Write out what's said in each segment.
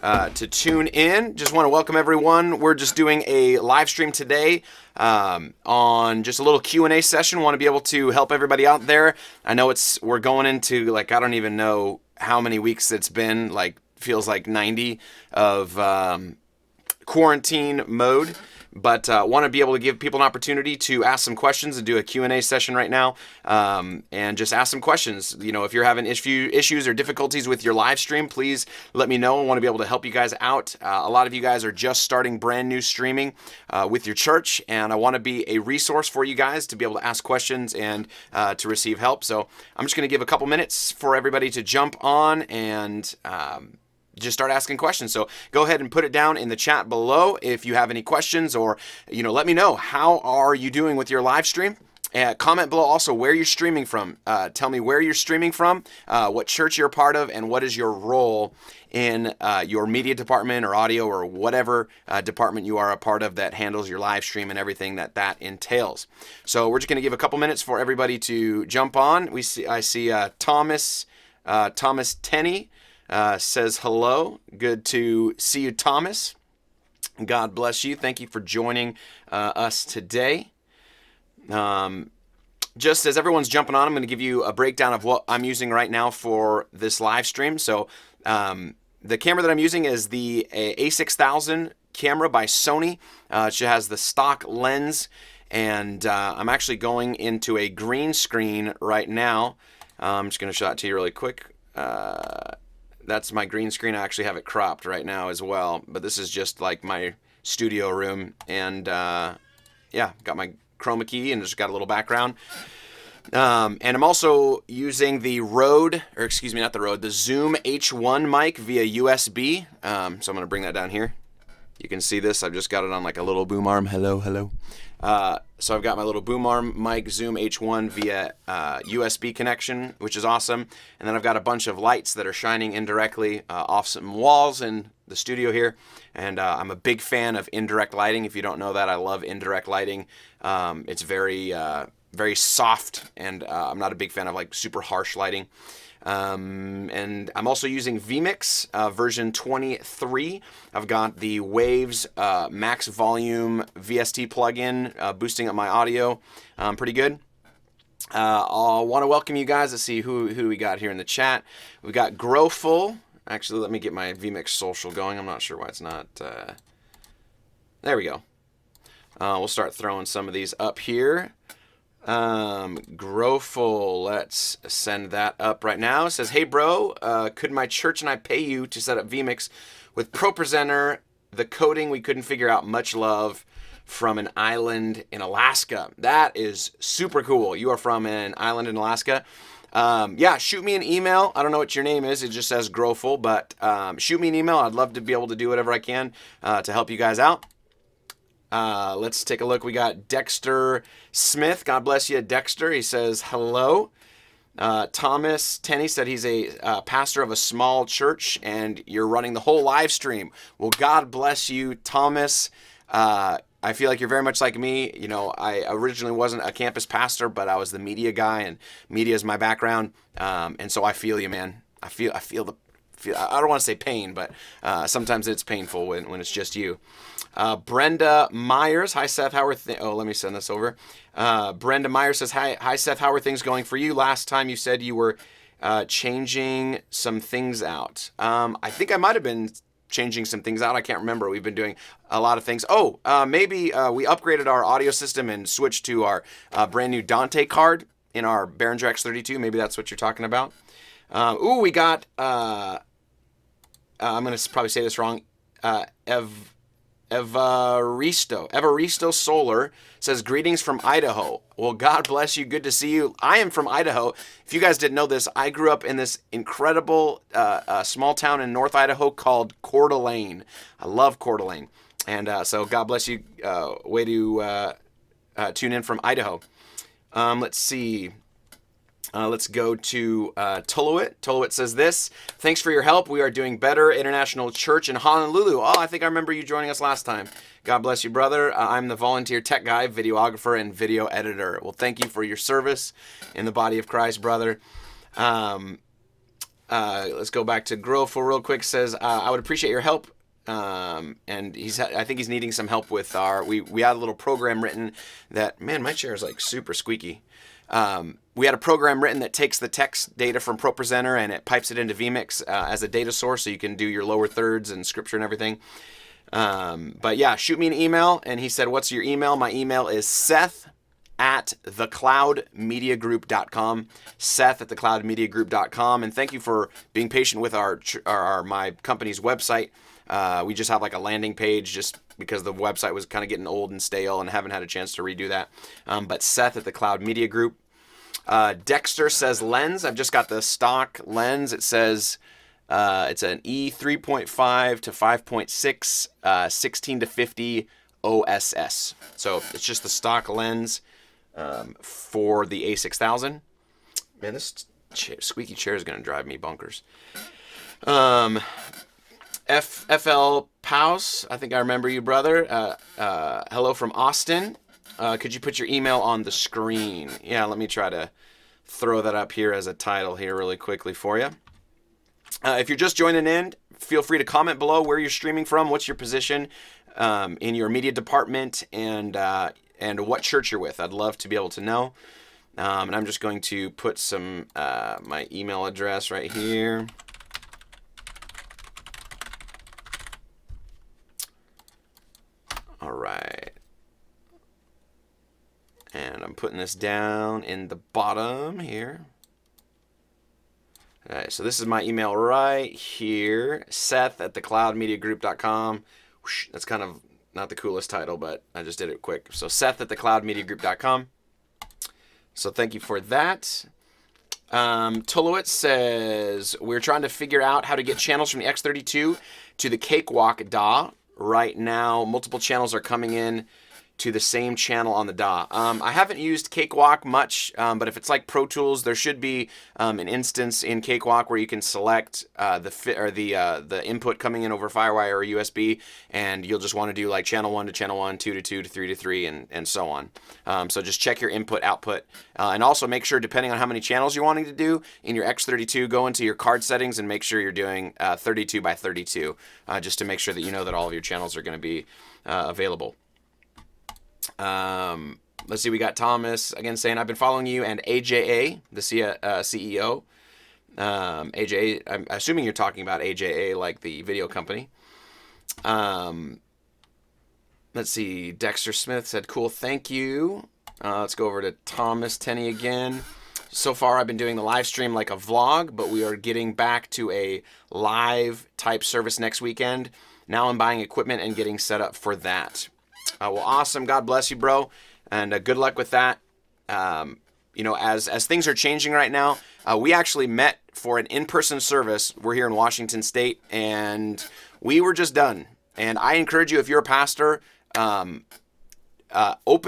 to tune in. Just want to welcome everyone. We're just doing a live stream today on just a little Q&A session. Want to be able to help everybody out there. I know we're going into, like, I don't even know how many weeks it's been, like feels like 90 of quarantine mode. But want to be able to give people an opportunity to ask some questions and do a Q&A session right now, and just ask some questions. You know, if you're having issues or difficulties with your live stream, please let me know. I want to be able to help you guys out. A lot of you guys are just starting brand new streaming with your church, and I want to be a resource for you guys to be able to ask questions and to receive help. So I'm just going to give a couple minutes for everybody to jump on and just start asking questions. So go ahead and put it down in the chat below if you have any questions, or, you know, let me know, how are you doing with your live stream? Comment below also where you're streaming from. Tell me where you're streaming from, what church you're a part of, and what is your role in your media department or audio or whatever department you are a part of that handles your live stream and everything that entails. So we're just going to give a couple minutes for everybody to jump on. I see Thomas Tenney says hello. Good to see you, Thomas. God bless you. Thank you for joining us today. Just as everyone's jumping on, I'm going to give you a breakdown of what I'm using right now for this live stream. So the camera that I'm using is the A6000 camera by Sony. It has the stock lens, and I'm actually going into a green screen right now. I'm just going to show that to you really quick. That's my green screen. I actually have it cropped right now as well, but this is just like my studio room, and yeah, got my chroma key and just got a little background. And I'm also using the the Zoom H1 mic via USB. So I'm going to bring that down here. You can see this. I've just got it on like a little boom arm. Hello. So I've got my little boom arm mic, Zoom H1 via USB connection, which is awesome. And then I've got a bunch of lights that are shining indirectly off some walls in the studio here. And I'm a big fan of indirect lighting. If you don't know that, I love indirect lighting. It's very soft, and I'm not a big fan of like super harsh lighting. And I'm also using Vmix version 23. I've got the Waves max volume VST plugin boosting up my audio pretty good. I want to welcome you guys. Let's see who we got here in the chat. We got Growful. Actually, let me get my Vmix social going. I'm not sure why it's not. There we go. We'll start throwing some of these up here. Growful, let's send that up right now. It says, hey bro, could my church and I pay you to set up Vmix with ProPresenter, the coding we couldn't figure out? Much love from an island in Alaska. That is super cool. You are from an island in Alaska. Yeah, shoot me an email. I don't know what your name is. It just says Growful, but shoot me an email. I'd love to be able to do whatever I can to help you guys out. Let's take a look. We got Dexter Smith. God bless you, Dexter. He says hello. Thomas Tenney said he's a pastor of a small church, and you're running the whole live stream. Well, God bless you, Thomas. I feel like you're very much like me. You know, I originally wasn't a campus pastor, but I was the media guy, and media is my background. And so I feel you, man. I feel I don't want to say pain, but sometimes it's painful when it's just you. Brenda Myers, hi Seth, how are let me send this over. Brenda Myers says, hi Seth, how are things going for you? Last time you said you were changing some things out. I think I might have been changing some things out. I can't remember. We've been doing a lot of things. Maybe we upgraded our audio system and switched to our brand new Dante card in our Behringer X32. Maybe that's what you're talking about. We got, I'm going to probably say this wrong, Evaristo Solar says, greetings from Idaho. Well, God bless you. Good to see you. I am from Idaho. If you guys didn't know this, I grew up in this incredible small town in North Idaho called Coeur d'Alene. I love Coeur d'Alene. And so God bless you. Way to tune in from Idaho. Let's see. Let's go to Tuluit. Tuluit says this: thanks for your help. We are doing better. International Church in Honolulu. Oh, I think I remember you joining us last time. God bless you, brother. I'm the volunteer tech guy, videographer, and video editor. Well, thank you for your service in the body of Christ, brother. Let's go back to Growful real quick. Says, I would appreciate your help. And I think he's needing some help with we had a little program written that, man, my chair is like super squeaky. We had a program written that takes the text data from ProPresenter and it pipes it into Vmix as a data source, so you can do your lower thirds and scripture and everything. But yeah, shoot me an email. And he said, what's your email? My email is Seth@thecloudmediagroup.com. Seth@thecloudmediagroup.com. And thank you for being patient with my company's website. We just have like a landing page just because the website was kind of getting old and stale and haven't had a chance to redo that. But Seth at the Cloud Media Group. Dexter says lens. I've just got the stock lens. It says it's an E3.5 to 5.6, 16 to 50 OSS. So it's just the stock lens for the A6000. Man, this squeaky chair is going to drive me bonkers. FL Paus, I think I remember you, brother. Hello from Austin. Could you put your email on the screen? Yeah, let me try to throw that up here as a title here really quickly for you. If you're just joining in, feel free to comment below where you're streaming from, what's your position in your media department, and what church you're with. I'd love to be able to know. And I'm just going to put some my email address right here. All right. And I'm putting this down in the bottom here. All right, so this is my email right here, Seth@thecloudmediagroup.com. That's kind of not the coolest title, but I just did it quick. So Seth@thecloudmediagroup.com. So thank you for that. Tolowitz says, we're trying to figure out how to get channels from the X32 to the Cakewalk DAW. Right now, multiple channels are coming in to the same channel on the DAW. I haven't used Cakewalk much, but if it's like Pro Tools, there should be an instance in Cakewalk where you can select the input coming in over FireWire or USB, and you'll just want to do like channel 1 to channel 1, 2 to 2 to 3 to 3, and so on. So just check your input output, and also make sure, depending on how many channels you're wanting to do in your X32, go into your card settings and make sure you're doing 32 by 32, just to make sure that you know that all of your channels are going to be available. Let's see, we got Thomas again saying, I've been following you and AJA, the CEO. AJA, I'm assuming you're talking about AJA, like the video company. Let's see, Dexter Smith said, cool, thank you. Let's go over to Thomas Tenney again. So far, I've been doing the live stream like a vlog, but we are getting back to a live type service next weekend. Now I'm buying equipment and getting set up for that. Well, awesome. God bless you, bro. And good luck with that. As things are changing right now, we actually met for an in-person service. We're here in Washington State, and we were just done. And I encourage you, if you're a pastor, open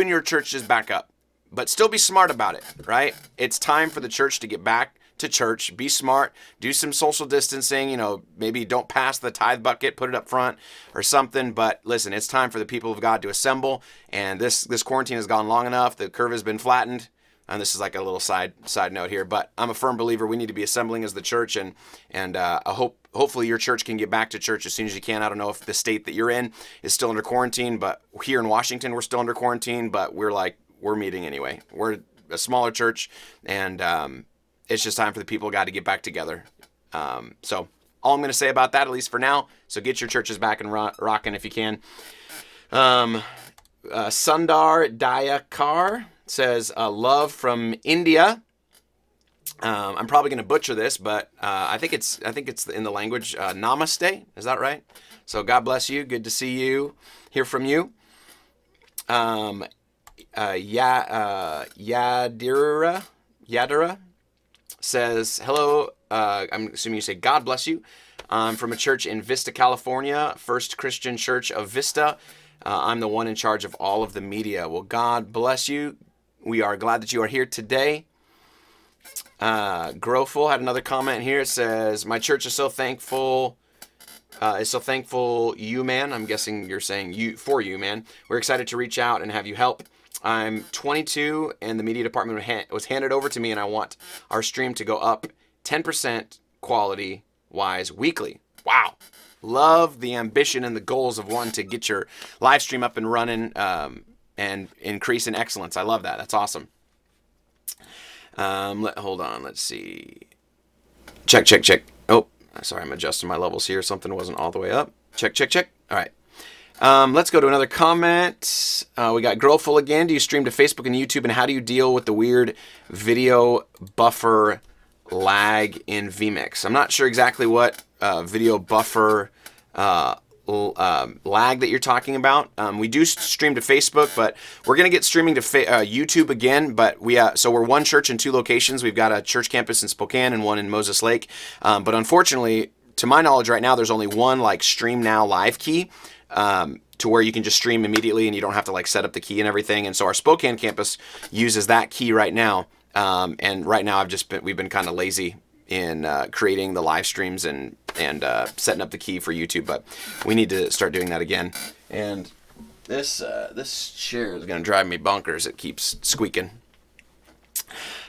your churches back up. But still be smart about it, right? It's time for the church to get back to church. Be smart. Do some social distancing. Maybe don't pass the tithe bucket. Put it up front or something. But listen, it's time for the people of God to assemble. And this quarantine has gone long enough. The curve has been flattened. And this is like a little side note here. But I'm a firm believer we need to be assembling as the church. And hopefully your church can get back to church as soon as you can. I don't know if the state that you're in is still under quarantine. But here in Washington, we're still under quarantine. But we're meeting anyway. We're a smaller church. And it's just time for the people of God to get back together. So all I'm going to say about that, at least for now, so get your churches back and rocking if you can. Sundar Dayakar says, love from India. I'm probably going to butcher this, but I think it's in the language Namaste. Is that right? So God bless you. Good to see you. Hear from you. Yadira says, hello, I'm assuming you say God bless you. I'm from a church in Vista, California, First Christian Church of Vista. I'm the one in charge of all of the media. Well, God bless you. We are glad that you are here today. Growful had another comment here. It says, my church is so thankful. You, man. I'm guessing you're saying for you, man. We're excited to reach out and have you help. I'm 22 and the media department was handed over to me, and I want our stream to go up 10% quality wise weekly. Wow. Love the ambition and the goals of wanting to get your live stream up and running and increase in excellence. I love that. That's awesome. Hold on. Let's see. Check. Oh, sorry. I'm adjusting my levels here. Something wasn't all the way up. Check. All right. Let's go to another comment. We got Girlful again. Do you stream to Facebook and YouTube, and how do you deal with the weird video buffer lag in Vmix? I'm not sure exactly what video buffer lag that you're talking about. We do stream to Facebook, but we're going to get streaming to YouTube again. But so we're one church in 2 locations. We've got a church campus in Spokane and one in Moses Lake. But unfortunately, to my knowledge right now, there's only one like Stream Now live key. To where you can just stream immediately and you don't have to like set up the key and everything. And so our Spokane campus uses that key right now. And right now we've been kind of lazy in creating the live streams and setting up the key for YouTube, but we need to start doing that again. And this chair is going to drive me bonkers. It keeps squeaking.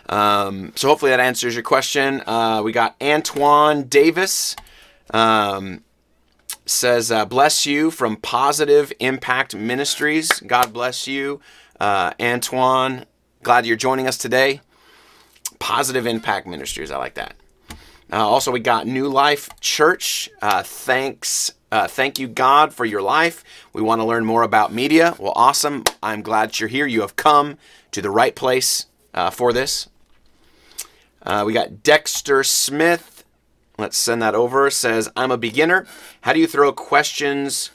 So hopefully that answers your question. We got Antoine Davis. Says, bless you from Positive Impact Ministries. God bless you, Antoine. Glad you're joining us today. Positive Impact Ministries. I like that. Also, we got New Life Church. Thank you, God, for your life. We want to learn more about media. Well, awesome. I'm glad that you're here. You have come to the right place for this. We got Dexter Smith. Let's send that over. Says, I'm a beginner. How do you throw questions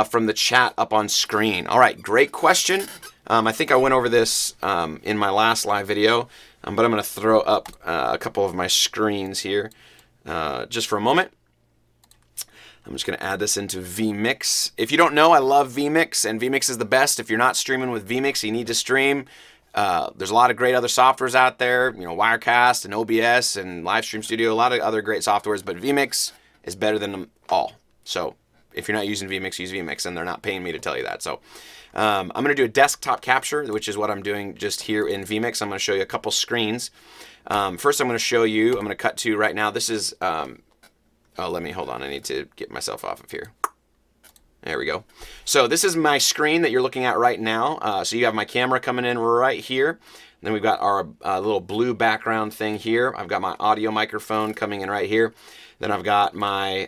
from the chat up on screen? All right, great question. I think I went over this in my last live video, but I'm going to throw up a couple of my screens here just for a moment. I'm just going to add this into Vmix. If you don't know, I love Vmix, and Vmix is the best. If you're not streaming with Vmix, you need to stream. There's a lot of great other softwares out there, Wirecast and OBS and Livestream Studio, a lot of other great softwares, but Vmix is better than them all. So if you're not using Vmix, use Vmix, and they're not paying me to tell you that. So I'm going to do a desktop capture, which is what I'm doing just here in Vmix. I'm going to show you a couple screens. First, I'm going to show you, I'm going to cut to right now. This is, hold on. I need to get myself off of here. There we go. So this is my screen that you're looking at right now. So you have my camera coming in right here. Then we've got our little blue background thing here. I've got my audio microphone coming in right here. Then I've got my,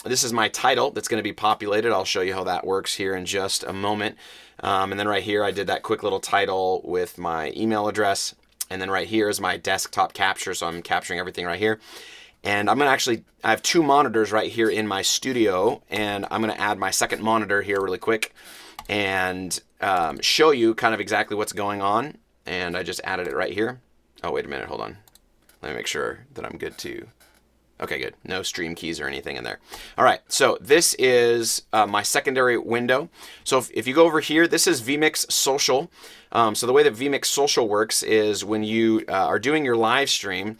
this is my title that's going to be populated. I'll show you how that works here in just a moment. And then right here, I did that quick little title with my email address. And then right here is my desktop capture. So I'm capturing everything right here. And I'm going to I have 2 monitors right here in my studio, and I'm going to add my second monitor here really quick and show you kind of exactly what's going on. And I just added it right here. Oh, wait a minute. Hold on. Let me make sure that I'm good to. Okay, good. No stream keys or anything in there. All right, so this is my secondary window. So if you go over here, this is Vmix Social. So the way that Vmix Social works is when you are doing your live stream,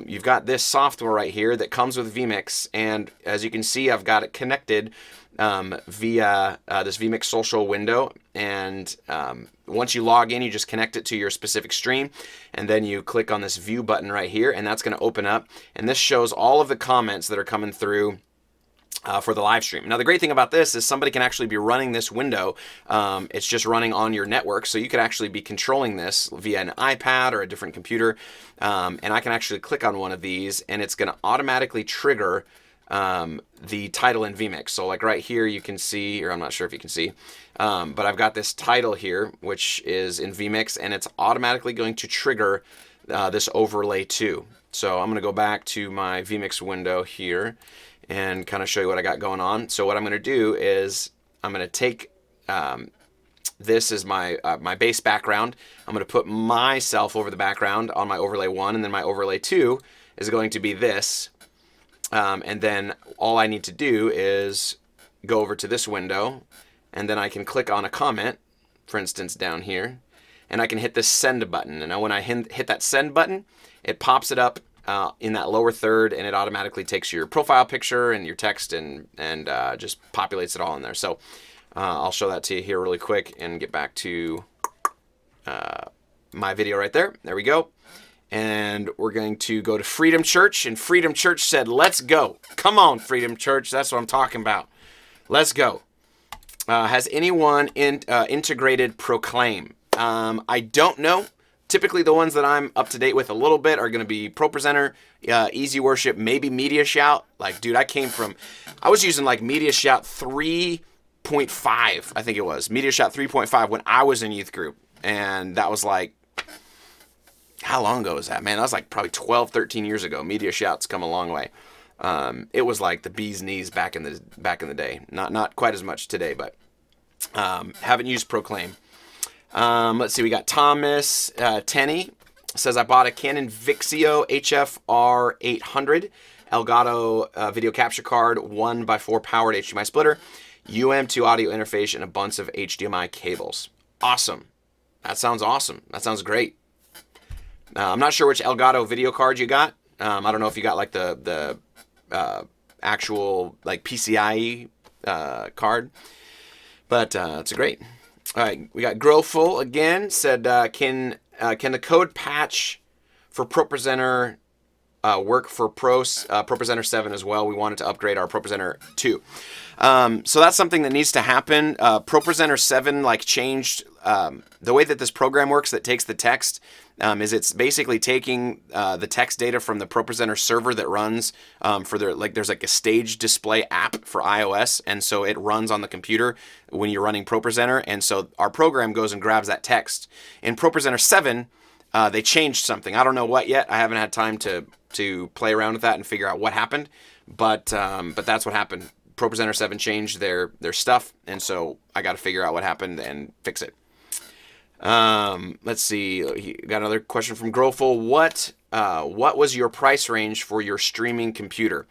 you've got this software right here that comes with Vmix, and as you can see, I've got it connected via this Vmix Social window, and once you log in, you just connect it to your specific stream, and then you click on this view button right here, and that's going to open up, and this shows all of the comments that are coming through for the live stream. Now, the great thing about this is somebody can actually be running this window. It's just running on your network, so you could actually be controlling this via an iPad or a different computer, and I can actually click on one of these, and it's going to automatically trigger the title in Vmix. So like right here you can see, or I'm not sure if you can see, but I've got this title here which is in Vmix, and it's automatically going to trigger this overlay too. So I'm going to go back to my Vmix window here and kind of show you what I got going on. So what I'm going to do is I'm going to take this is my my base background. I'm going to put myself over the background on my overlay 1, and then my overlay 2 is going to be this. And then all I need to do is go over to this window, and then I can click on a comment, for instance, down here, and I can hit this send button. And now when I hit that send button, it pops it up in that lower third, and it automatically takes your profile picture and your text and just populates it all in there. So I'll show that to you here really quick and get back to my video right there. There we go. And we're going to go to Freedom Church, and Freedom Church said, let's go. Come on, Freedom Church. That's what I'm talking about. Let's go. Has anyone integrated Proclaim? I don't know. Typically, the ones that I'm up to date with a little bit are going to be Pro Presenter, Easy Worship, maybe Media Shout. Like, dude, I was using like Media Shout 3.5, I think it was. Media Shout 3.5 when I was in youth group. And that was like, how long ago was that, man? That was like probably 12, 13 years ago. Media Shout's come a long way. It was like the bee's knees back in the day. Not quite as much today, but haven't used Proclaim. Let's see, we got Thomas Tenney says, I bought a Canon Vixio HFR 800 Elgato video capture card, 1x4 powered HDMI splitter, UM2 audio interface, and a bunch of HDMI cables. Awesome. That sounds awesome. That sounds great. I'm not sure which Elgato video card you got. I don't know if you got like the actual like PCIe card, but it's great. All right, we got Growful again. Said, can the code patch for ProPresenter work for ProPresenter 7 as well? We wanted to upgrade our ProPresenter 2. So that's something that needs to happen. ProPresenter 7 like changed the way that this program works that takes the text. Is it's basically taking the text data from the ProPresenter server that runs for their, like, there's like a stage display app for iOS, and so it runs on the computer when you're running ProPresenter, and so our program goes and grabs that text. In ProPresenter 7, they changed something. I don't know what yet. I haven't had time to play around with that and figure out what happened, but that's what happened. ProPresenter 7 changed their stuff, and so I got to figure out what happened and fix it. Let's see. He got another question from Growful. What was your price range for your streaming computer?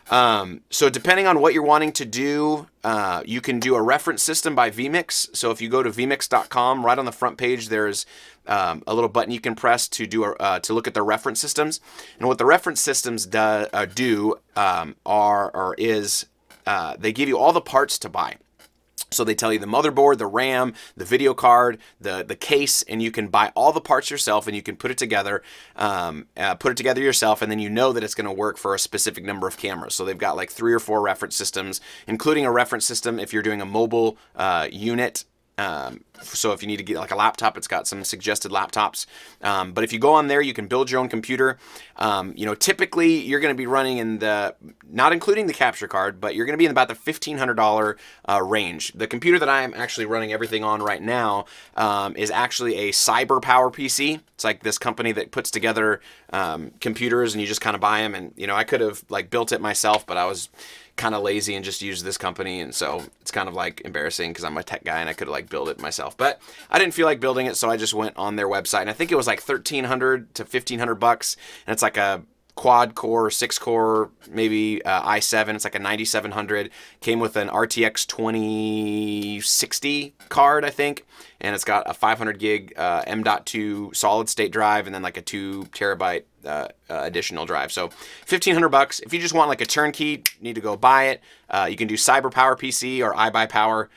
So depending on what you're wanting to do, you can do a reference system by Vmix. So if you go to vmix.com, right on the front page, there's a little button you can press to do to look at the reference systems. And what the reference systems is they give you all the parts to buy. So they tell you the motherboard, the RAM, the video card, the case, and you can buy all the parts yourself, and you can put it together yourself, and then you know that it's going to work for a specific number of cameras. So they've got like 3 or 4 reference systems, including a reference system if you're doing a mobile unit. So if you need to get like a laptop, it's got some suggested laptops. But if you go on there, you can build your own computer. Typically you're going to be running in not including the capture card, but you're going to be in about the $1,500 range. The computer that I'm actually running everything on right now is actually a Cyber Power PC. It's like this company that puts together computers, and you just kind of buy them. And I could have like built it myself, but I was kind of lazy and just used this company, and so it's kind of like embarrassing because I'm a tech guy and I could have like built it myself, but I didn't feel like building it, so I just went on their website, and I think it was like $1,300 to $1,500, and it's like a quad core, 6-core, maybe i7. It's like a 9700. Came with an RTX 2060 card, I think, and it's got a 500 gig M.2 solid state drive, and then like a 2 terabyte additional drive. So $1,500. If you just want like a turnkey, you need to go buy it. You can do Cyber Power PC or iBuyPower.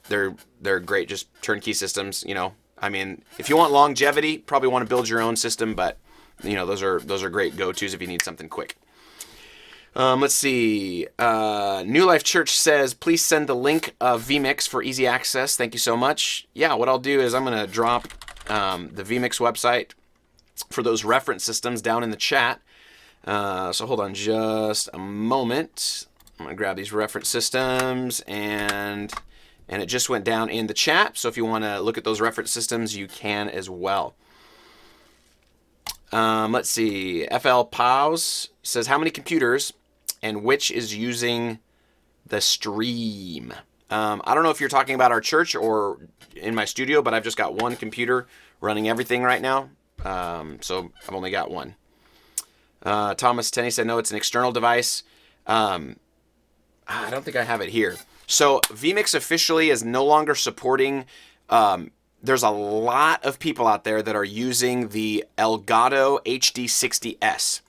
They're great, just turnkey systems. I mean, if you want longevity, probably want to build your own system, but those are great go-tos if you need something quick. Let's see. New Life Church says, please send the link of Vmix for easy access. Thank you so much. Yeah, what I'll do is I'm going to drop the Vmix website for those reference systems down in the chat. So hold on just a moment. I'm going to grab these reference systems, and it just went down in the chat. So if you want to look at those reference systems, you can as well. Let's see. FL Pause says, how many computers and which is using the stream? I don't know if you're talking about our church or in my studio, but I've just got one computer running everything right now. So I've only got one. Thomas Tenney said, no, it's an external device. I don't think I have it here. So Vmix officially is no longer supporting, there's a lot of people out there that are using the Elgato HD60S.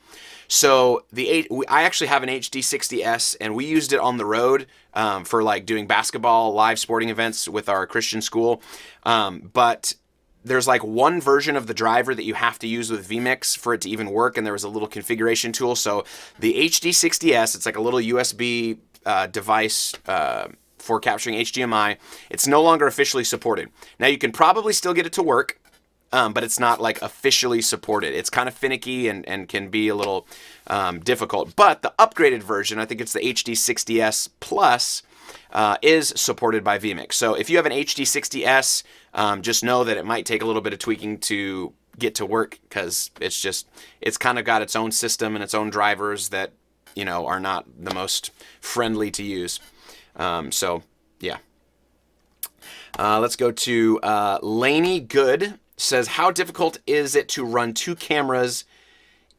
So I actually have an HD60S, and we used it on the road for like doing basketball, live sporting events with our Christian school. But there's like one version of the driver that you have to use with Vmix for it to even work, and there was a little configuration tool. So the HD60S, it's like a little USB device for capturing HDMI. It's no longer officially supported. Now you can probably still get it to work, but it's not like officially supported. It's kind of finicky and can be a little difficult. But the upgraded version, I think it's the HD60S Plus, is supported by Vmix. So if you have an HD60S, just know that it might take a little bit of tweaking to get to work, because it's kind of got its own system and its own drivers that, you know, are not the most friendly to use. So yeah. Let's go to Laney Good. Says, how difficult is it to run 2 cameras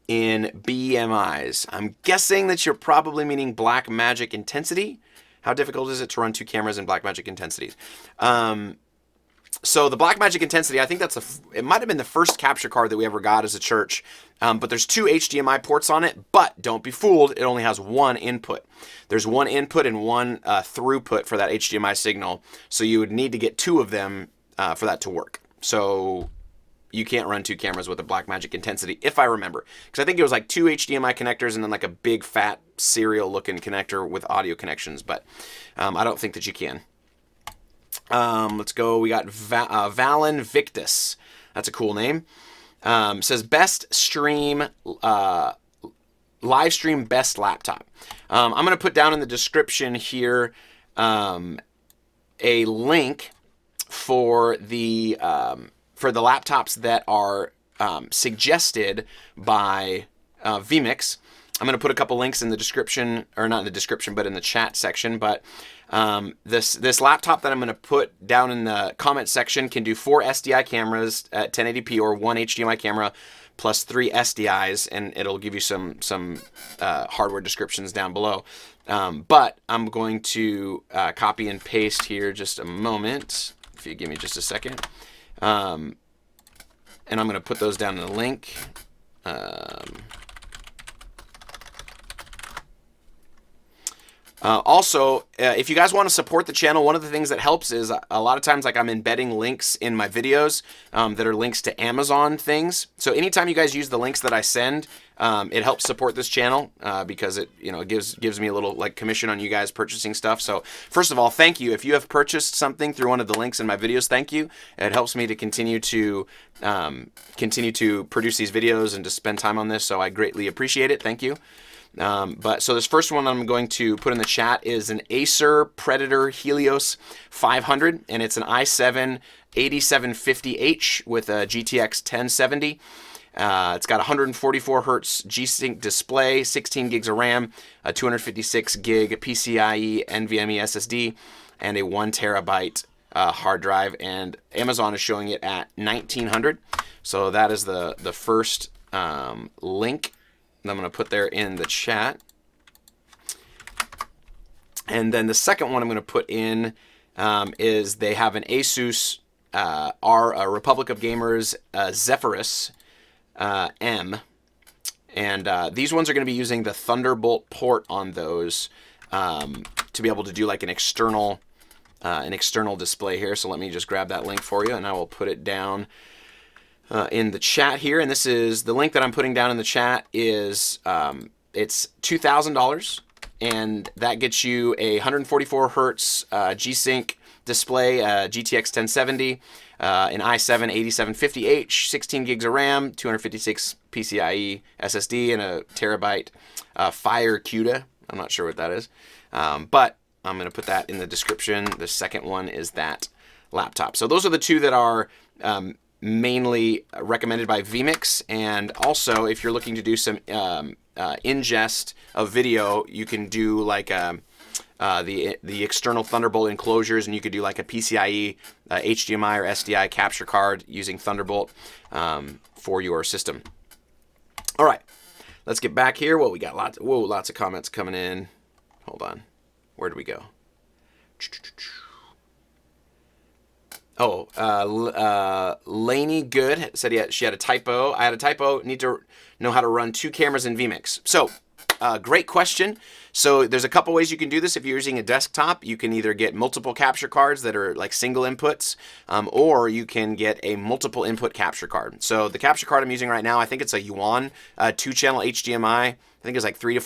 in BMIs? I'm guessing that you're probably meaning Blackmagic Intensity. How difficult is it to run 2 cameras in Blackmagic Intensity? So the Blackmagic Intensity, I think it might have been the first capture card that we ever got as a church. But there's 2 HDMI ports on it, but don't be fooled, it only has 1 input. There's 1 input and 1 throughput for that HDMI signal. So you would need to get 2 of them for that to work. So you can't run 2 cameras with a Blackmagic Intensity, if I remember. Because I think it was like 2 HDMI connectors and then like a big fat serial looking connector with audio connections. But I don't think that you can. Let's go. We got Valen Victus. That's a cool name. Says best stream, live stream best laptop. I'm going to put down in the description here a link for the laptops that are suggested by Vmix. I'm going to put a couple links in the description, or not in the description, but in the chat section. But this laptop that I'm going to put down in the comment section can do 4 SDI cameras at 1080p or 1 HDMI camera plus 3 SDIs, and it'll give you some hardware descriptions down below. But I'm going to copy and paste here just a moment, if you give me just a second. And I'm going to put those down in the link. Also, if you guys want to support the channel, one of the things that helps is a lot of times, like, I'm embedding links in my videos that are links to Amazon things. So anytime you guys use the links that I send, it helps support this channel because it gives me a little like commission on you guys purchasing stuff. So first of all, thank you. If you have purchased something through one of the links in my videos, thank you. It helps me to continue to produce these videos and to spend time on this. So I greatly appreciate it. Thank you. So this first one I'm going to put in the chat is an Acer Predator Helios 500, and it's an i7 8750H with a GTX 1070. It's got 144 hertz G-Sync display, 16 gigs of RAM, a 256 gig PCIe NVMe SSD, and a 1 terabyte hard drive. And Amazon is showing it at $1,900. So that is the first link I'm going to put there in the chat. And then the second one I'm going to put in is they have an Asus Republic of Gamers Zephyrus M. And these ones are going to be using the Thunderbolt port on those to be able to do like an external display here. So let me just grab that link for you, and I will put it down in the chat here. And this is the link that I'm putting down in the chat is it's $2,000, and that gets you a 144 hertz G-Sync display, GTX 1070, an i7 8750H, 16 gigs of RAM, 256 PCIe SSD, and a terabyte Fire CUDA. I'm not sure what that is, but I'm going to put that in the description. The second one is that laptop. So those are the two that are mainly recommended by Vmix. And also, if you're looking to do some ingest of video, you can do like the external Thunderbolt enclosures, and you could do like a PCIe, HDMI, or SDI capture card using Thunderbolt for your system. All right, let's get back here. Well, we got lots of comments coming in. Hold on, where do we go? Oh, Laney Good said she had a typo. I had a typo. Need to know how to run 2 cameras in Vmix. So great question. So there's a couple ways you can do this. If you're using a desktop, you can either get multiple capture cards that are like single inputs, or you can get a multiple input capture card. So the capture card I'm using right now, I think it's a Yuan 2-channel HDMI. I think it's like $300 to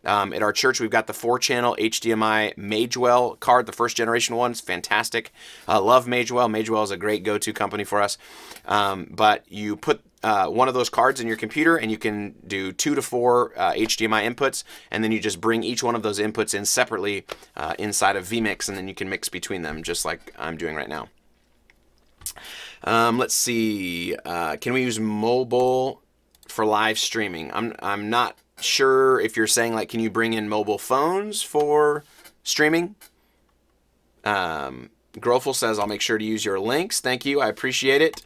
$500. At our church, we've got the 4-channel HDMI Magewell card, the first generation one. It's fantastic. Love Magewell. Magewell is a great go-to company for us. But you put one of those cards in your computer, and you can do 2 to 4 HDMI inputs, and then you just bring each one of those inputs in separately inside of Vmix, and then you can mix between them, just like I'm doing right now. Let's see. Can we use mobile for live streaming? I'm not sure if you're saying like, can you bring in mobile phones for streaming? Grofel says, I'll make sure to use your links. Thank you. I appreciate it.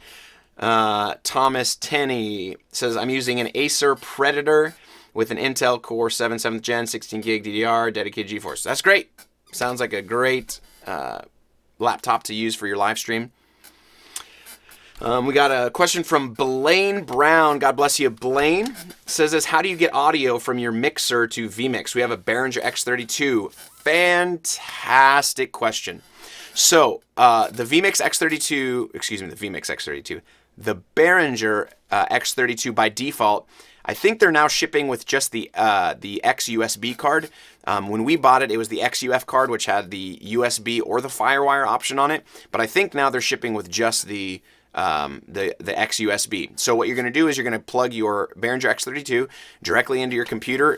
Thomas Tenney says, I'm using an Acer Predator with an Intel Core 7 7th Gen, 16 gig DDR, dedicated GeForce. That's great. Sounds like a great laptop to use for your live stream. We got a question from Blaine Brown. God bless you, Blaine. Says this, how do you get audio from your mixer to Vmix? We have a Behringer X32. Fantastic question. So the Vmix X32, the Behringer X32 by default, I think they're now shipping with just the X-USB card. When we bought it, it was the XUF card, which had the USB or the FireWire option on it. But I think now they're shipping with just the X-USB. So what you're going to do is you're going to plug your Behringer X32 directly into your computer,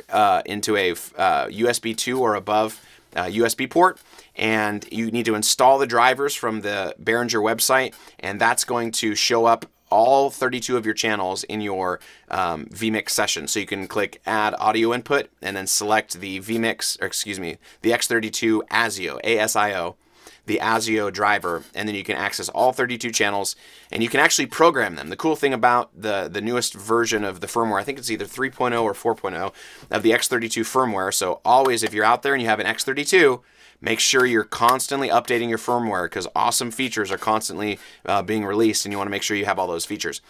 into a USB 2 or above USB port, and you need to install the drivers from the Behringer website, and that's going to show up all 32 of your channels in your Vmix session. So you can click Add Audio Input and then select the the X32 ASIO, ASIO, the ASIO driver, and then you can access all 32 channels, and you can actually program them. The cool thing about the newest version of the firmware, I think it's either 3.0 or 4.0 of the X32 firmware, so always if you're out there and you have an X32, make sure you're constantly updating your firmware, because awesome features are constantly being released, and you want to make sure you have all those features.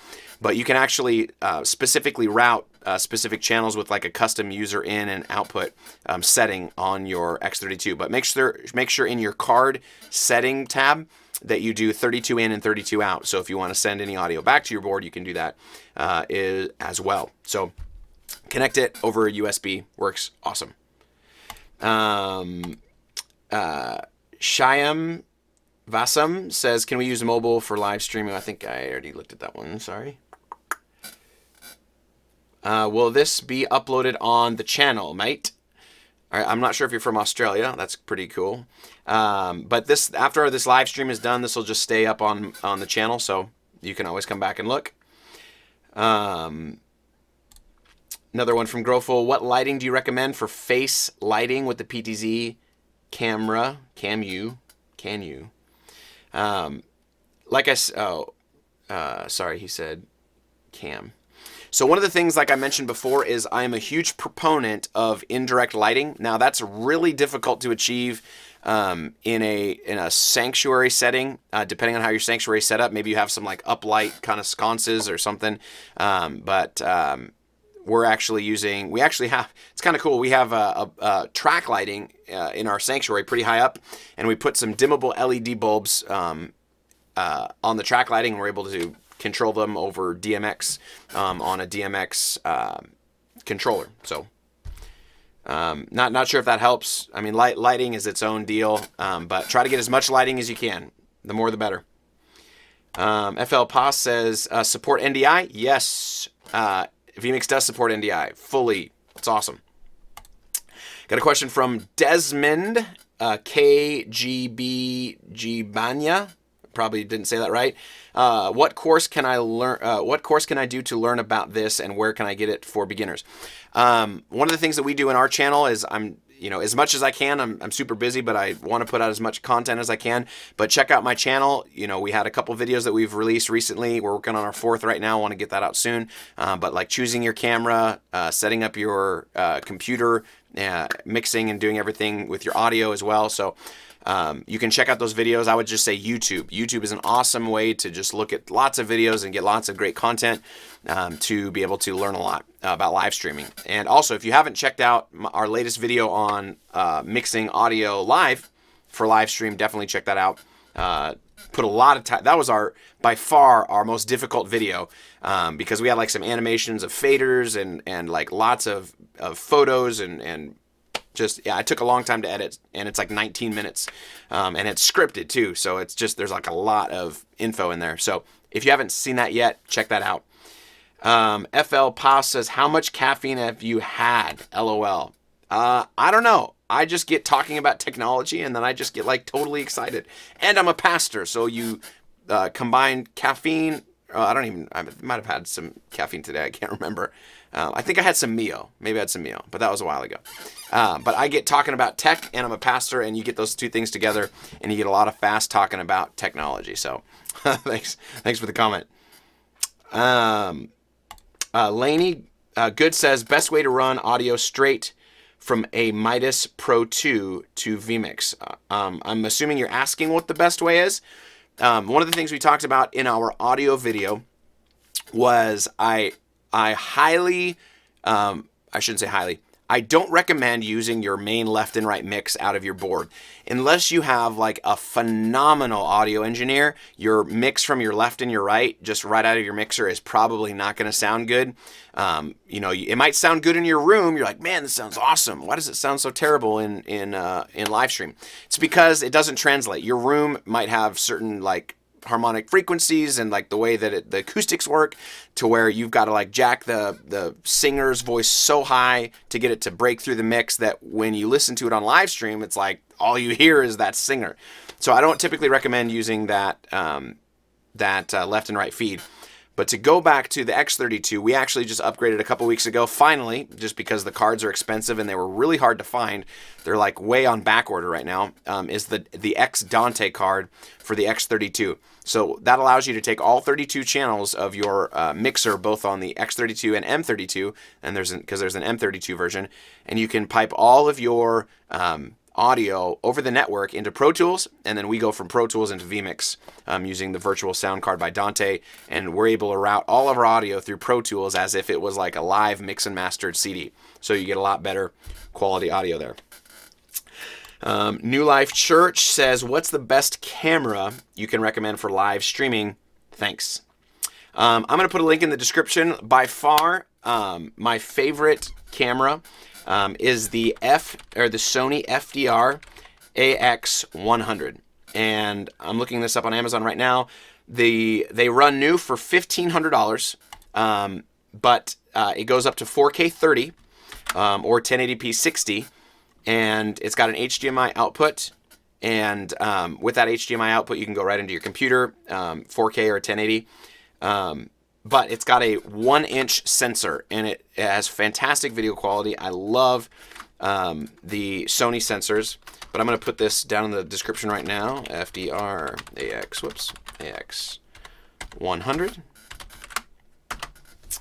But you can actually specifically route specific channels with like a custom user in and output setting on your X32. But make sure in your card setting tab that you do 32 in and 32 out. So if you want to send any audio back to your board, you can do that as well. So connect it over a USB. Works awesome. Shyam Vasam says, can we use mobile for live streaming? I think I already looked at that one. Sorry. Will this be uploaded on the channel, mate? All right, I'm not sure if you're from Australia. That's pretty cool. But after this live stream is done, this will just stay up on the channel, so you can always come back and look. Another one from Grofel. What lighting do you recommend for face lighting with the PTZ camera? Can you? Sorry, he said cam. So one of the things, like I mentioned before, is I'm a huge proponent of indirect lighting. Now that's really difficult to achieve in a sanctuary setting, depending on how your sanctuary is set up. Maybe you have some like uplight kind of sconces or something. We're actually using, it's kind of cool. We have a track lighting in our sanctuary pretty high up, and we put some dimmable LED bulbs on the track lighting, and we're able to control them over DMX on a DMX controller. So not sure if that helps. I mean, lighting is its own deal, but try to get as much lighting as you can. The more the better. FL Paz says, support NDI? Yes. Vmix does support NDI fully. It's awesome. Got a question from Desmond KGB Banya. Probably didn't say that right. What course can I learn? What course can I do to learn about this, and where can I get it for beginners? One of the things that we do in our channel is as much as I can. I'm super busy, but I want to put out as much content as I can. But check out my channel. We had a couple videos that we've released recently. We're working on our 4th right now. I want to get that out soon. But like choosing your camera, setting up your computer, mixing and doing everything with your audio as well. So you can check out those videos. I would just say YouTube. YouTube is an awesome way to just look at lots of videos and get lots of great content to be able to learn a lot about live streaming. And also, if you haven't checked out our latest video on mixing audio live for live stream, definitely check that out. Put a lot of time. That was by far our most difficult video because we had like some animations of faders and like lots of photos and just, yeah, it took a long time to edit, and it's like 19 minutes, and it's scripted too, so it's just, there's like a lot of info in there. So if you haven't seen that yet, check that out. FL Pass says, how much caffeine have you had? LOL. I don't know. I just get talking about technology, and then I just get like totally excited. And I'm a pastor, so you combine caffeine. I might have had some caffeine today. I can't remember. I think I had some Mio. Maybe I had some Mio, but that was a while ago. But I get talking about tech, and I'm a pastor, and you get those two things together, and you get a lot of fast talking about technology. So thanks for the comment. Laney Good says, best way to run audio straight from a Midas Pro 2 to Vmix. I'm assuming you're asking what the best way is. One of the things we talked about in our audio video was I highly, I shouldn't say highly, I don't recommend using your main left and right mix out of your board. Unless you have like a phenomenal audio engineer, your mix from your left and your right, just right out of your mixer, is probably not going to sound good. It might sound good in your room. You're like, man, this sounds awesome. Why does it sound so terrible in live stream? It's because it doesn't translate. Your room might have certain like harmonic frequencies and like the way that the acoustics work, to where you've got to like jack the singer's voice so high to get it to break through the mix that when you listen to it on live stream, it's like all you hear is that singer. So I don't typically recommend using that left and right feed. But to go back to the X32, we actually just upgraded a couple weeks ago, finally, just because the cards are expensive and they were really hard to find. They're like way on back order right now, is the X Dante card for the X32. So that allows you to take all 32 channels of your mixer, both on the X32 and M32, and there's an M32 version, and you can pipe all of your audio over the network into Pro Tools, and then we go from Pro Tools into Vmix using the virtual sound card by Dante, and we're able to route all of our audio through Pro Tools as if it was like a live mix and mastered CD. So you get a lot better quality audio there. New Life Church says, what's the best camera you can recommend for live streaming? Thanks. I'm going to put a link in the description. By far, my favorite camera is the Sony FDR AX100, and I'm looking this up on Amazon right now. They run new for $1,500, but it goes up to 4K 30 or 1080p 60, and it's got an HDMI output. And with that HDMI output, you can go right into your computer, 4K or 1080. But it's got a 1-inch sensor, and it has fantastic video quality. I love the Sony sensors, but I'm going to put this down in the description right now. FDR AX100.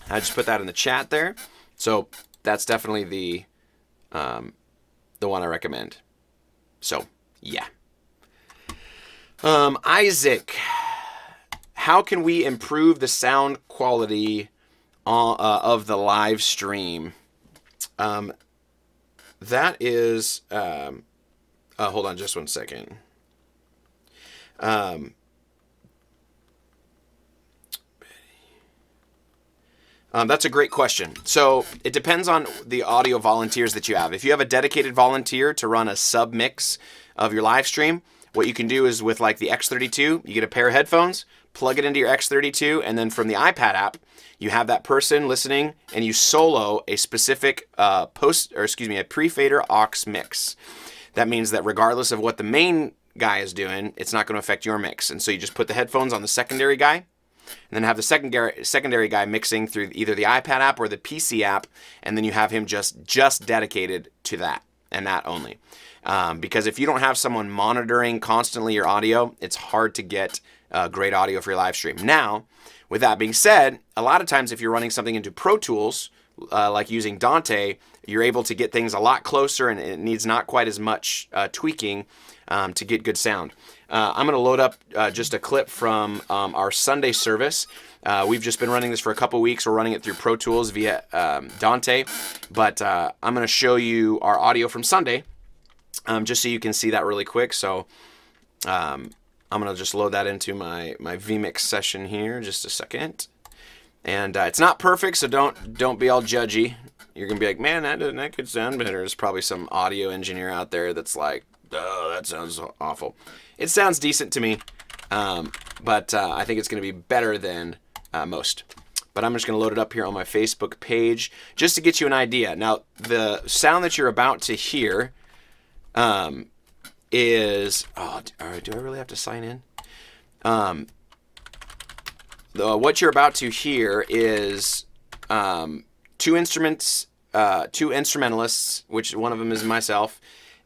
I just put that in the chat there. So that's definitely the one I recommend. So yeah. Isaac, how can we improve the sound quality of the live stream? That is, hold on just one second. That's a great question. So it depends on the audio volunteers that you have. If you have a dedicated volunteer to run a sub mix of your live stream, what you can do is with like the X32, you get a pair of headphones, plug it into your X32, and then from the iPad app, you have that person listening, and you solo a specific a pre-fader aux mix. That means that regardless of what the main guy is doing, it's not going to affect your mix. And so you just put the headphones on the secondary guy, and then have the secondary guy mixing through either the iPad app or the PC app, and then you have him just dedicated to that and that only. Because if you don't have someone monitoring constantly your audio, it's hard to get great audio for your live stream. Now, with that being said, a lot of times if you're running something into Pro Tools, like using Dante, you're able to get things a lot closer, and it needs not quite as much tweaking to get good sound. I'm going to load up just a clip from our Sunday service. We've just been running this for a couple weeks. We're running it through Pro Tools via Dante, but I'm going to show you our audio from Sunday just so you can see that really quick. So I'm going to just load that into my Vmix session here. Just a second. And it's not perfect, so don't be all judgy. You're going to be like, man, that could sound better. There's probably some audio engineer out there that's like, oh, that sounds awful. It sounds decent to me, but I think it's going to be better than most. But I'm just going to load it up here on my Facebook page just to get you an idea. Now, the sound that you're about to hear is... Oh, do I really have to sign in? What you're about to hear is two instrumentalists, which one of them is myself,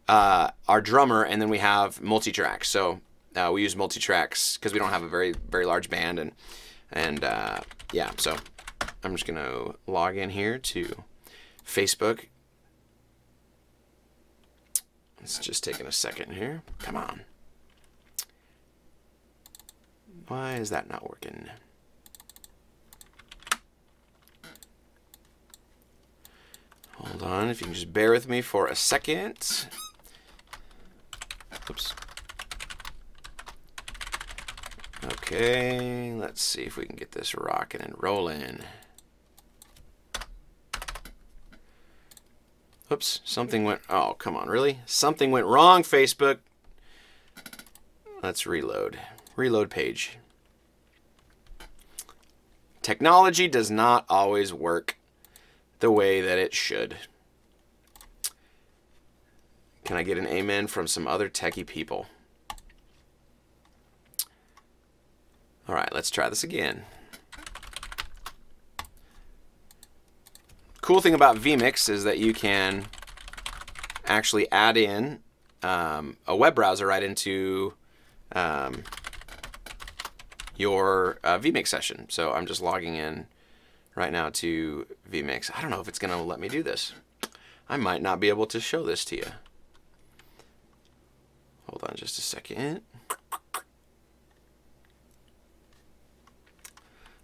our drummer, and then we have multi-tracks. So we use multi-tracks because we don't have a very, very large band, and yeah. So I'm just gonna log in here to Facebook. It's just taking a second here. Come on. Why is that not working? Hold on, if you can just bear with me for a second. Oops. Okay, let's see if we can get this rocking and rolling. Oops, something went... Oh, come on, really? Something went wrong, Facebook. Let's reload. Reload page. Technology does not always work the way that it should. Can I get an amen from some other techie people? All right, let's try this again. Cool thing about Vmix is that you can actually add in a web browser right into your Vmix session. So I'm just logging in right now to Vmix. I don't know if it's going to let me do this. I might not be able to show this to you. Hold on just a second.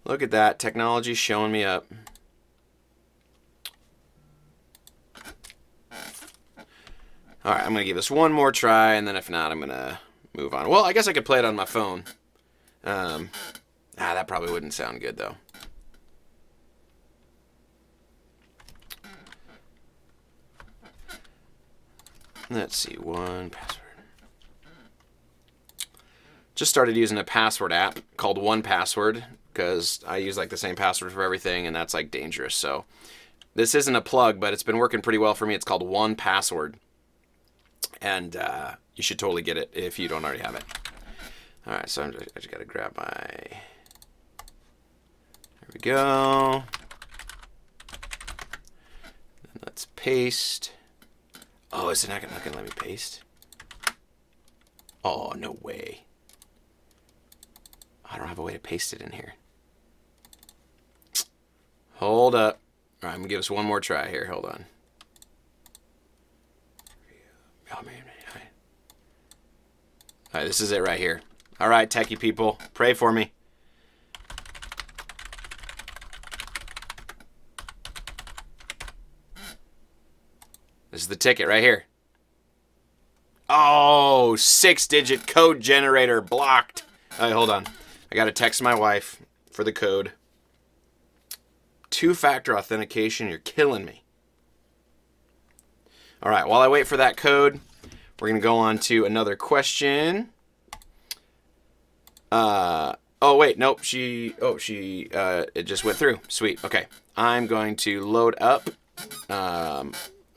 Look at that. Technology showing me up. All right, I'm going to give this one more try, and then if not, I'm going to move on. Well, I guess I could play it on my phone. That probably wouldn't sound good, though. Let's see, one password. Just started using a password app called 1Password because I use like the same password for everything, and that's like dangerous. So this isn't a plug, but it's been working pretty well for me. It's called 1Password, and you should totally get it if you don't already have it. All right, so I just got to grab my... There we go. Then let's paste. Oh, is it not going to let me paste? Oh, no way. I don't have a way to paste it in here. Hold up. All right, I'm going to give us one more try here. Hold on. Oh, man. All right, this is it right here. All right, techie people, pray for me. This is the ticket right here. Oh, 6-digit code generator blocked. All right, hold on. I got to text my wife for the code. 2-factor authentication, you're killing me. All right, while I wait for that code, we're going to go on to another question. Oh, wait, nope, it just went through. Sweet, okay. I'm going to load up.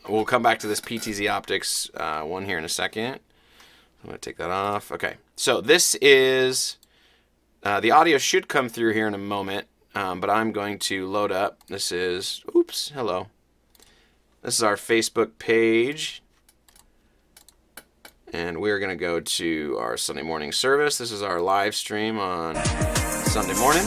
We'll come back to this PTZ Optics one here in a second. I'm going to take that off. Okay, so this is, the audio should come through here in a moment, but I'm going to load up. This is, oops, hello. This is our Facebook page. And we're going to go to our Sunday morning service. This is our live stream on Sunday morning.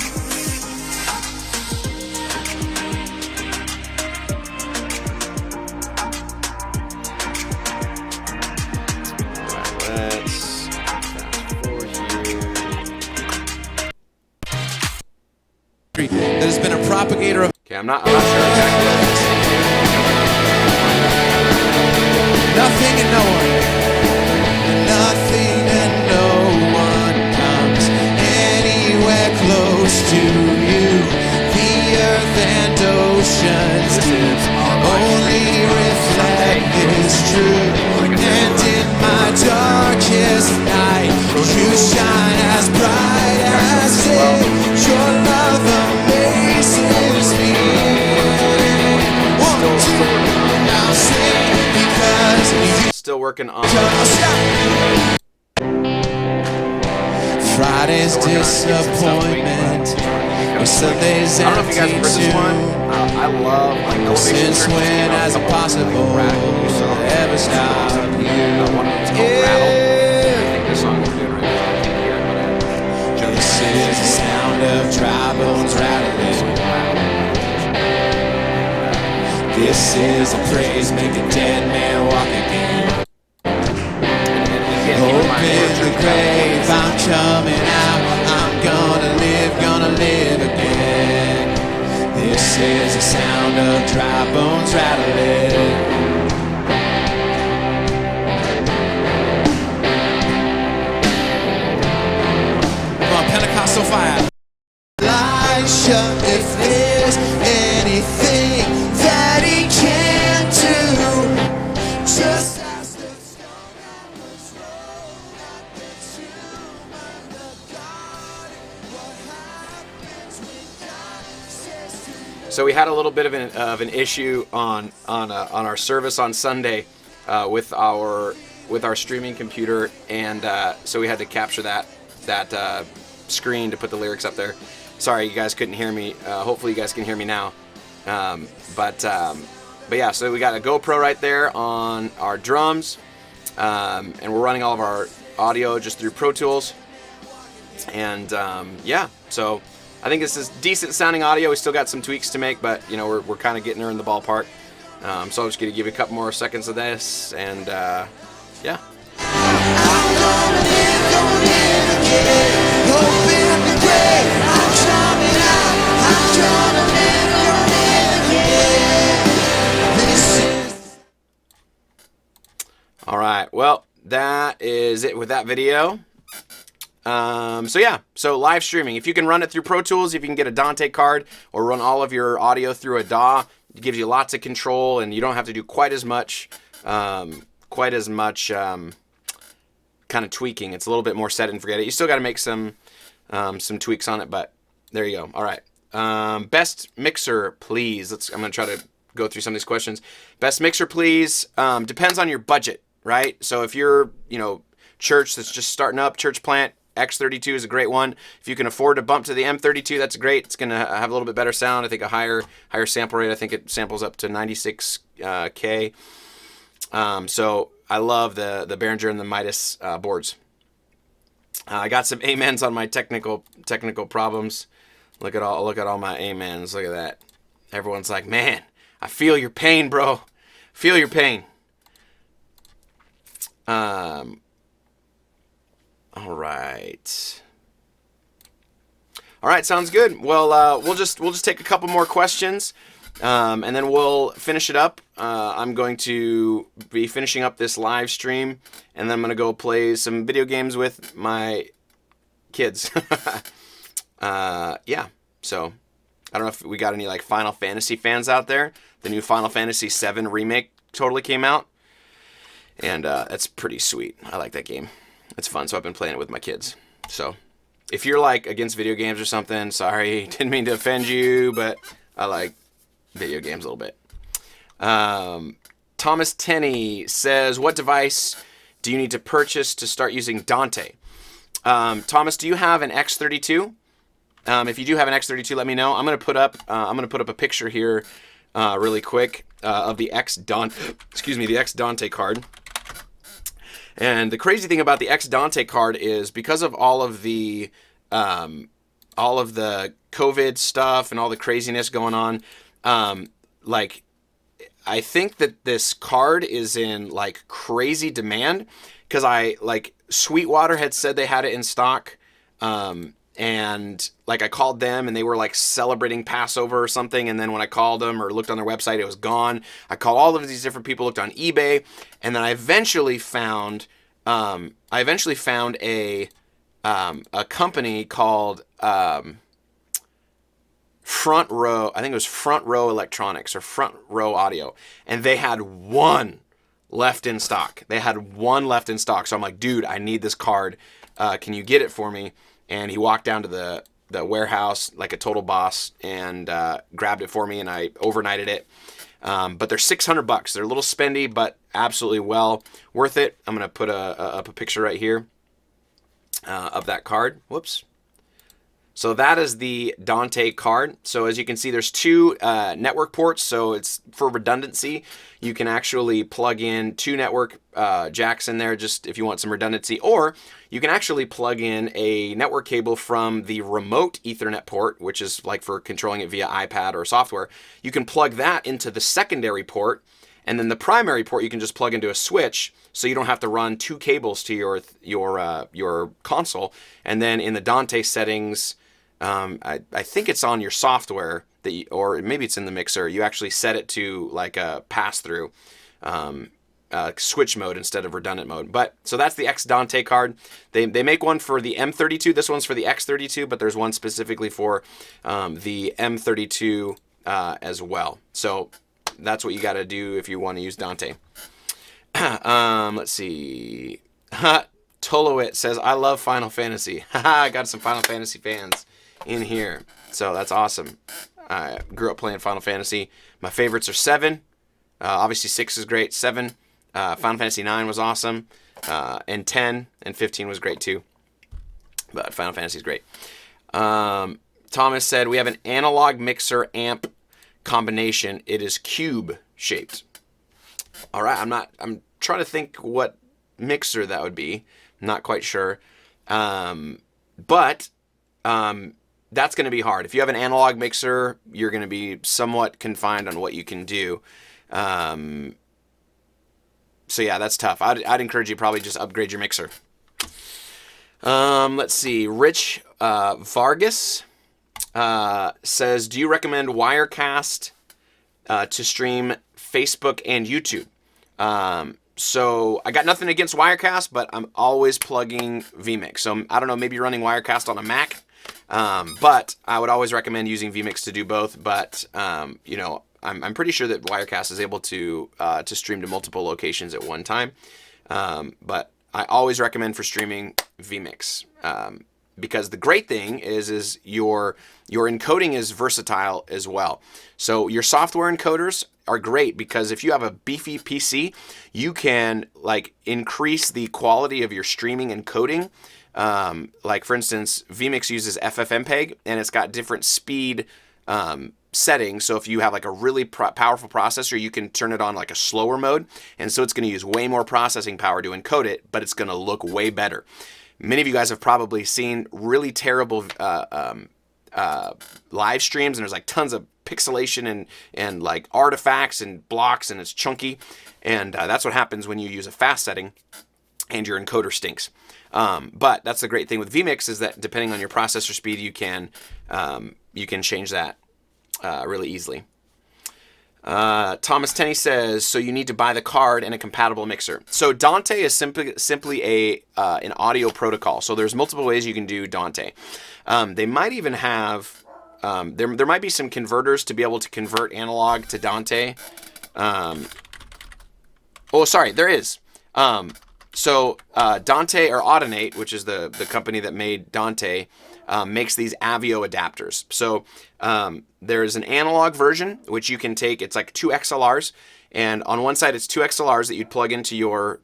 propagator of Okay, I'm not sure exactly what I'm saying here. nothing and no one. Nothing and no one comes anywhere close to you. The earth and oceans only reflect this truth. And in my darkest night, you shine as bright as day. Your love amazes me. One, two, now sing because you. Still working on Friday's disappointment. Yesterday's I don't know if you guys remember this one. I love like Elevation Since Church. when has it possible ever stop you? One of them's called Rattle. I think this song we're doing right now. I can't hear it, but This is the sound of dry bones rattling. This is a praise, make a dead man walk again. Open the grave, I'm coming out. I'm gonna live again. This is the sound of dry bones rattling. Come on, Pentecostal fire. Elisha, if there's anything that he can't do, just ask the stone that was rolled at the tomb of the God. What happens when God says to you? So we had a little bit of an issue on our service on Sunday with our streaming computer, and so we had to capture that screen to put the lyrics up there. Sorry, you guys couldn't hear me. Hopefully, you guys can hear me now. But yeah, so we got a GoPro right there on our drums, and we're running all of our audio just through Pro Tools. And yeah, so I think this is decent sounding audio. We still got some tweaks to make, but you know we're kind of getting her in the ballpark. So I'm just gonna give you a couple more seconds of this, and yeah. All right, well, that is it with that video. So yeah, so live streaming. If you can run it through Pro Tools, if you can get a Dante card or run all of your audio through a DAW, it gives you lots of control, and you don't have to do quite as much kind of tweaking. It's a little bit more set and forget it. You still got to make some tweaks on it, but there you go. All right, best mixer, please. I'm gonna try to go through some of these questions. Best mixer, please. Depends on your budget, right? So if you're, church that's just starting up, church plant, X32 is a great one. If you can afford to bump to the M32, that's great. It's going to have a little bit better sound. I think a higher sample rate. I think it samples up to 96K. So I love the Behringer and the Midas boards. I got some amens on my technical problems. Look at all my amens. Look at that. Everyone's like, man, I feel your pain, bro. Feel your pain. All right, sounds good. Well, we'll just take a couple more questions, and then we'll finish it up. I'm going to be finishing up this live stream, and then I'm going to go play some video games with my kids. Yeah, so I don't know if we got any like Final Fantasy fans out there. The new Final Fantasy VII Remake totally came out, and that's pretty sweet. I like that game. It's fun, so I've been playing it with my kids. So if you're like against video games or something, sorry, didn't mean to offend you, but I like video games a little bit. Thomas Tenney says, what device do you need to purchase to start using Dante? Thomas, do you have an X32? If you do have an X32, let me know. I'm gonna put up a picture here really quick of the X Dante card. And the crazy thing about the X Dante card is because of all of the COVID stuff and all the craziness going on, like I think that this card is in like crazy demand because Sweetwater had said they had it in stock, and and like I called them and they were like celebrating Passover or something, and then when I called them or looked on their website, it was gone. I called all of these different people, looked on eBay, and then I eventually found a company called Front Row. I think it was Front Row Electronics or Front Row Audio, and they had one left in stock. So I'm like, dude, I need this card. Can you get it for me? And he walked down to the warehouse like a total boss and grabbed it for me, and I overnighted it. But they're $600. They're a little spendy, but absolutely well worth it. I'm gonna put up a picture right here of that card. Whoops. So that is the Dante card. So as you can see, there's two network ports. So it's for redundancy. You can actually plug in two network jacks in there just if you want some redundancy, or you can actually plug in a network cable from the remote Ethernet port, which is like for controlling it via iPad or software. You can plug that into the secondary port, and then the primary port you can just plug into a switch, so you don't have to run two cables to your console. And then in the Dante settings, I think it's on your software or maybe it's in the mixer. You actually set it to like a pass-through switch mode instead of redundant mode. But so that's the X Dante card. They make one for the M32. This one's for the X32, but there's one specifically for the M32 as well. So that's what you got to do if you want to use Dante. Let's see. Toloit says, I love Final Fantasy. I got some Final Fantasy fans in here. So that's awesome. I grew up playing Final Fantasy. My favorites are 7. Obviously 6 is great. 7. Final Fantasy 9 was awesome. And 10 and 15 was great too. But Final Fantasy is great. Thomas said, we have an analog mixer amp combination. It is cube shaped. All right. I'm trying to think what mixer that would be. I'm not quite sure. But that's going to be hard. If you have an analog mixer, you're going to be somewhat confined on what you can do. So yeah, that's tough. I'd encourage you to probably just upgrade your mixer. Let's see. Rich Vargas says, do you recommend Wirecast to stream Facebook and YouTube? So I got nothing against Wirecast, but I'm always plugging Vmix. So I don't know, maybe you're running Wirecast on a Mac, but I would always recommend using Vmix to do both. But I'm pretty sure that Wirecast is able to stream to multiple locations at one time. But I always recommend for streaming Vmix. Because the great thing is your encoding is versatile as well. So your software encoders are great because if you have a beefy PC, you can like increase the quality of your streaming encoding. Like for instance, Vmix uses FFmpeg and it's got different speed settings. So if you have like a really powerful processor, you can turn it on like a slower mode, and so it's going to use way more processing power to encode it, but it's going to look way better. Many of you guys have probably seen really terrible live streams, and there's like tons of pixelation and like artifacts and blocks, and it's chunky. And that's what happens when you use a fast setting and your encoder stinks. But that's the great thing with Vmix is that depending on your processor speed, you can change that really easily. Thomas Tenney says, so you need to buy the card and a compatible mixer. So Dante is simply an audio protocol. So there's multiple ways you can do Dante. They might even have, there might be some converters to be able to convert analog to Dante. There is. So Dante or Audinate, which is the company that made Dante, makes these Avio adapters. So there's an analog version, which you can take. It's like 2 XLRs. And on one side, it's 2 XLRs that you'd plug into your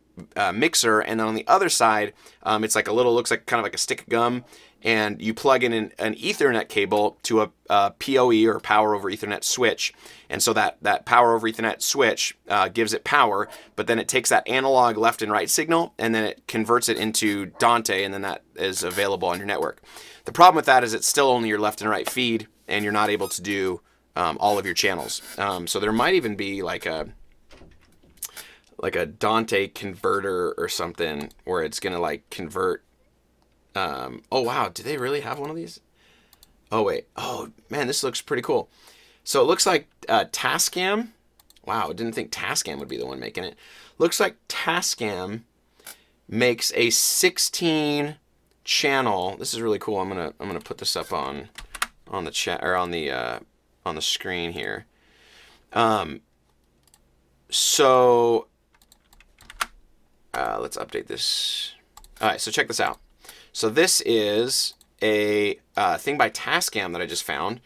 mixer. And then on the other side, it's like looks like kind of like a stick of gum. And you plug in an Ethernet cable to a PoE or power over Ethernet switch. And so that power over Ethernet switch gives it power, but then it takes that analog left and right signal and then it converts it into Dante, and then that is available on your network. The problem with that is it's still only your left and right feed, and you're not able to do all of your channels. So there might even be like a Dante converter or something where it's gonna like convert Oh wow, do they really have one of these? Oh wait, oh man, this looks pretty cool. So it looks like Tascam. Wow, I didn't think Tascam would be the one making it. Looks like Tascam makes a 16 channel. This is really cool. I'm gonna put this up on the chat or on the screen here. So let's update this. All right, so check this out. So this is a thing by Tascam that I just found.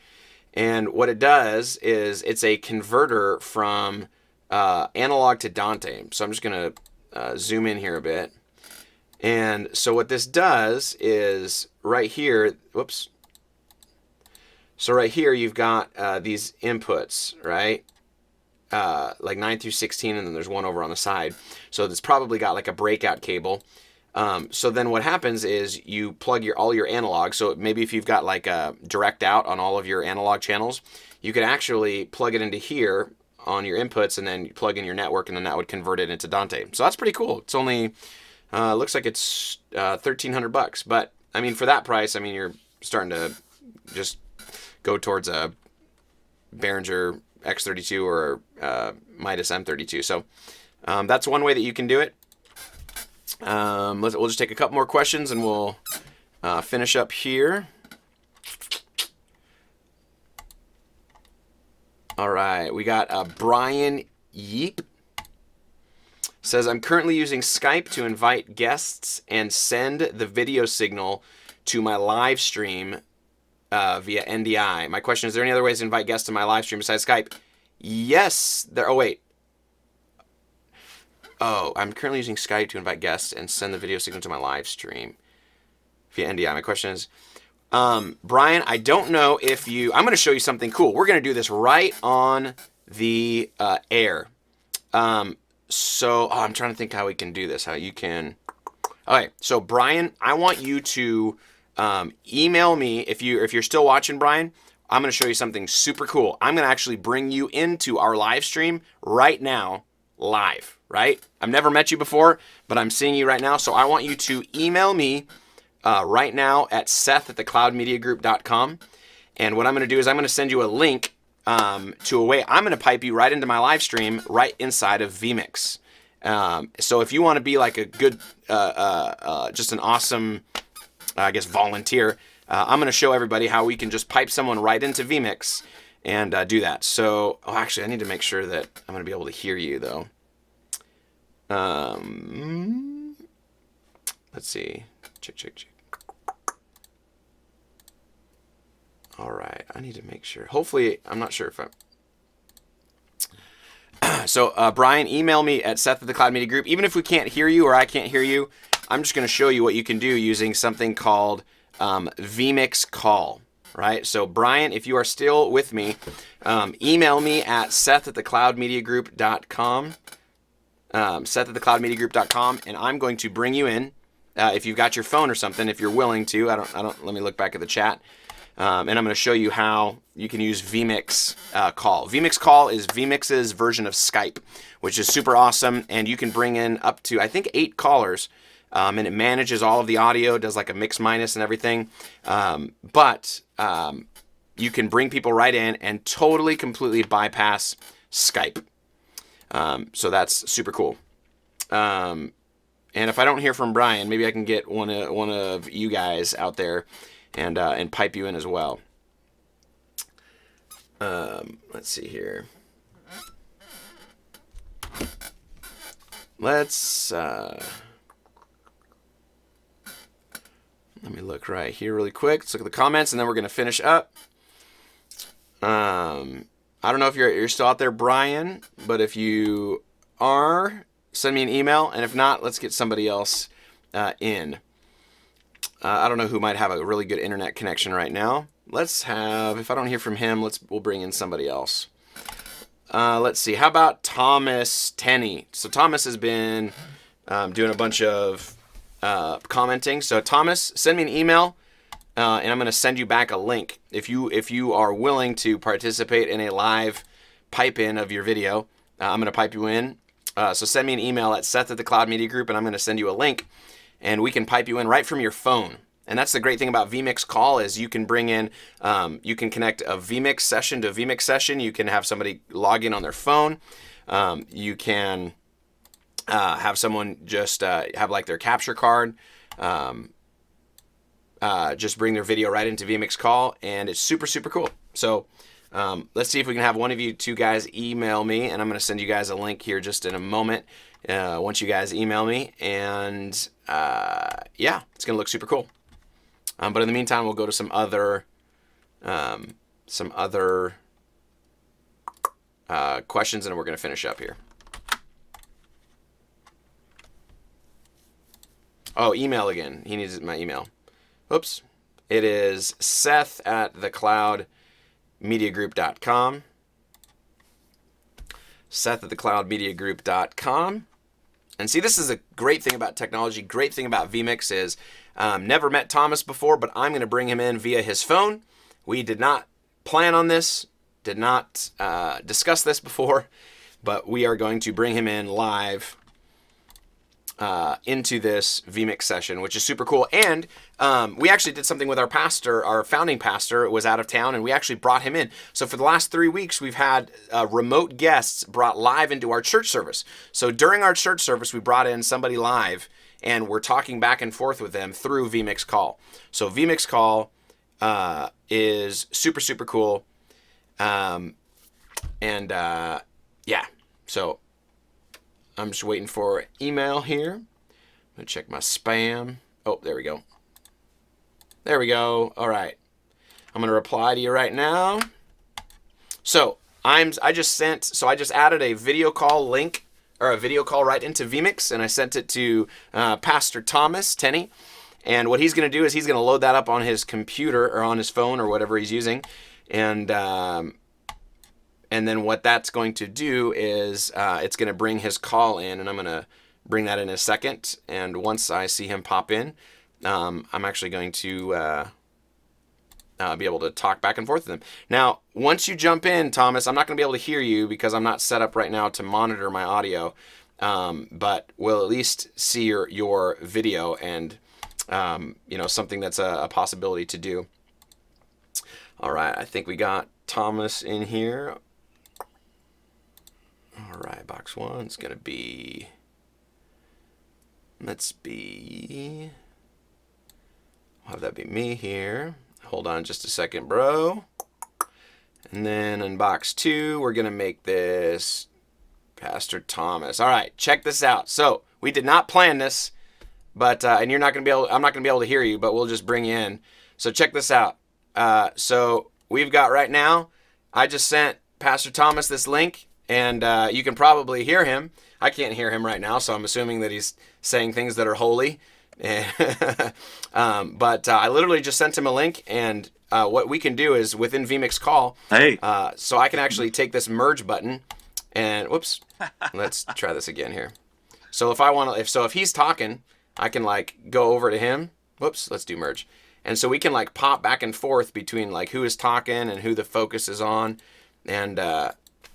And what it does is it's a converter from analog to Dante. So I'm just going to zoom in here a bit. And so what this does is right here, whoops. So right here you've got these inputs, right? Like 9 through 16, and then there's one over on the side. So it's probably got like a breakout cable. So then what happens is you plug all your analog. So maybe if you've got like a direct out on all of your analog channels, you could actually plug it into here on your inputs and then you plug in your network, and then that would convert it into Dante. So that's pretty cool. It's only, looks like it's $1,300. But I mean, for that price, I mean, you're starting to just go towards a Behringer X32 or Midas M32. So that's one way that you can do it. We'll just take a couple more questions and we'll finish up here. All right, we got Brian Yeep. Says, I'm currently using Skype to invite guests and send the video signal to my live stream via NDI. My question is there any other ways to invite guests to my live stream besides Skype? Yes. Oh, wait. Oh, I'm currently using Skype to invite guests and send the video signal to my live stream via NDI. My question is, Brian, I don't know if I'm going to show you something cool. We're going to do this right on the air. So I'm trying to think how we can do this, how you can. Okay, so Brian, I want you to email me if you're still watching, Brian. I'm going to show you something super cool. I'm going to actually bring you into our live stream right now, live. Right? I've never met you before, but I'm seeing you right now. So I want you to email me right now at seth@thecloudmediagroup.com. And what I'm going to do is I'm going to send you a link to a way I'm going to pipe you right into my live stream right inside of Vmix. So if you want to be like a good, just an awesome, I guess, volunteer, I'm going to show everybody how we can just pipe someone right into Vmix and do that. So, actually, I need to make sure that I'm going to be able to hear you, though. Let's see. Check. All right. I need to make sure. Hopefully, I'm not sure if So, Brian, email me at Seth@thecloudmediagroup. Even if we can't hear you or I can't hear you, I'm just going to show you what you can do using something called Vmix Call. Right? So, Brian, if you are still with me, email me at Seth@thecloudmediagroup.com. Seth@thecloudmediagroup.com, and I'm going to bring you in. If you've got your phone or something, if you're willing to, I don't. Let me look back at the chat, and I'm going to show you how you can use Vmix Call. Vmix Call is Vmix's version of Skype, which is super awesome, and you can bring in up to, I think, 8 callers, and it manages all of the audio, does like a mix minus and everything, but you can bring people right in and totally, completely bypass Skype. So that's super cool. And if I don't hear from Brian, maybe I can get one of you guys out there and pipe you in as well. Let's see here. Let's let me look right here really quick. Let's look at the comments, and then we're gonna finish up. I don't know if you're still out there, Brian, but if you are, send me an email, and if not, let's get somebody else in. I don't know who might have a really good internet connection right now. If I don't hear from him, we'll bring in somebody else. Let's see. How about Thomas Tenney? So Thomas has been doing a bunch of commenting. So Thomas, send me an email. And I'm going to send you back a link. If you are willing to participate in a live pipe in of your video, I'm going to pipe you in. So send me an email at Seth@thecloudmediagroup, and I'm going to send you a link, and we can pipe you in right from your phone. And that's the great thing about Vmix Call is you can bring in, you can connect a Vmix session to a Vmix session. You can have somebody log in on their phone. You can have someone just have like their capture card, just bring their video right into Vmix Call, and it's super, super cool. So let's see if we can have one of you two guys email me, and I'm going to send you guys a link here just in a moment once you guys email me, and yeah, it's going to look super cool. But in the meantime, we'll go to some other questions, and we're going to finish up here. Oh, email again. He needs my email. Oops. It is Seth@thecloudmediagroup.com. Seth@thecloudmediagroup.com. And see, this is a great thing about technology. Great thing about Vmix is never met Thomas before, but I'm going to bring him in via his phone. We did not plan on this, did not discuss this before, but we are going to bring him in live into this Vmix session, which is super cool. And we actually did something with our pastor, our founding pastor was out of town, and we actually brought him in. So for the last 3 weeks, we've had remote guests brought live into our church service. So during our church service, we brought in somebody live, and we're talking back and forth with them through Vmix Call. So Vmix Call is super, super cool. Yeah, so I'm just waiting for email here. I'm going to check my spam. Oh, there we go. There we go. All right. I'm going to reply to you right now. So I just added a video call link, or a video call right into Vmix, and I sent it to Pastor Thomas Tenney. And what he's going to do is he's going to load that up on his computer or on his phone or whatever he's using. And then what that's going to do is it's going to bring his call in, and I'm going to bring that in a second. And once I see him pop in, I'm actually going to be able to talk back and forth with him. Now, once you jump in, Thomas, I'm not going to be able to hear you because I'm not set up right now to monitor my audio, but we'll at least see your video and something that's a possibility to do. All right, I think we got Thomas in here. All right, box one is going to be, we'll have that be me here. Hold on just a second, bro. And then in box two, we're going to make this Pastor Thomas. All right, check this out. So we did not plan this, but, and I'm not going to be able to hear you, but we'll just bring you in. So check this out. So we've got right now, I just sent Pastor Thomas this link, and you can probably hear him. I can't hear him right now, so I'm assuming that he's saying things that are holy. But I literally just sent him a link, and what we can do is within Vmix Call, so I can actually take this merge button, and whoops, let's try this again here. So if he's talking, I can like go over to him. Whoops, let's do merge. And so we can like pop back and forth between like who is talking and who the focus is on. And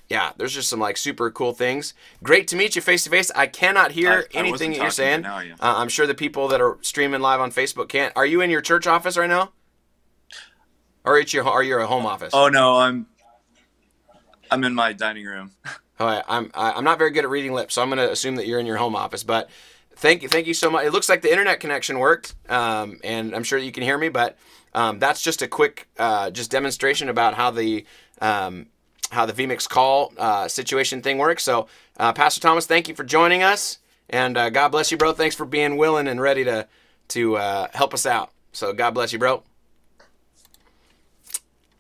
yeah, there's just some like super cool things. Great to meet you face to face. I cannot hear anything that you're saying. I'm sure the people that are streaming live on Facebook can't. Are you in your church office right now? Or are you a home office? Oh no, I'm in my dining room. All right, I'm not very good at reading lips, so I'm going to assume that you're in your home office. But thank you so much. It looks like the internet connection worked, and I'm sure you can hear me. But that's just a quick just demonstration about how the Vmix Call situation thing works. So, Pastor Thomas, thank you for joining us, and God bless you, bro. Thanks for being willing and ready to help us out. So, God bless you, bro.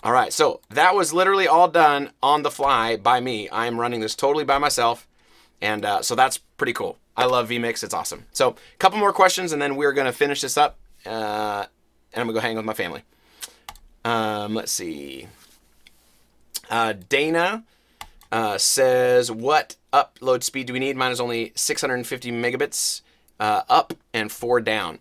All right, so that was literally all done on the fly by me. I am running this totally by myself, and so that's pretty cool. I love Vmix. It's awesome. So, a couple more questions, and then we're going to finish this up, and I'm going to go hang with my family. Let's see. Dana says, what upload speed do we need? Mine is only 650 megabits up and 4 down.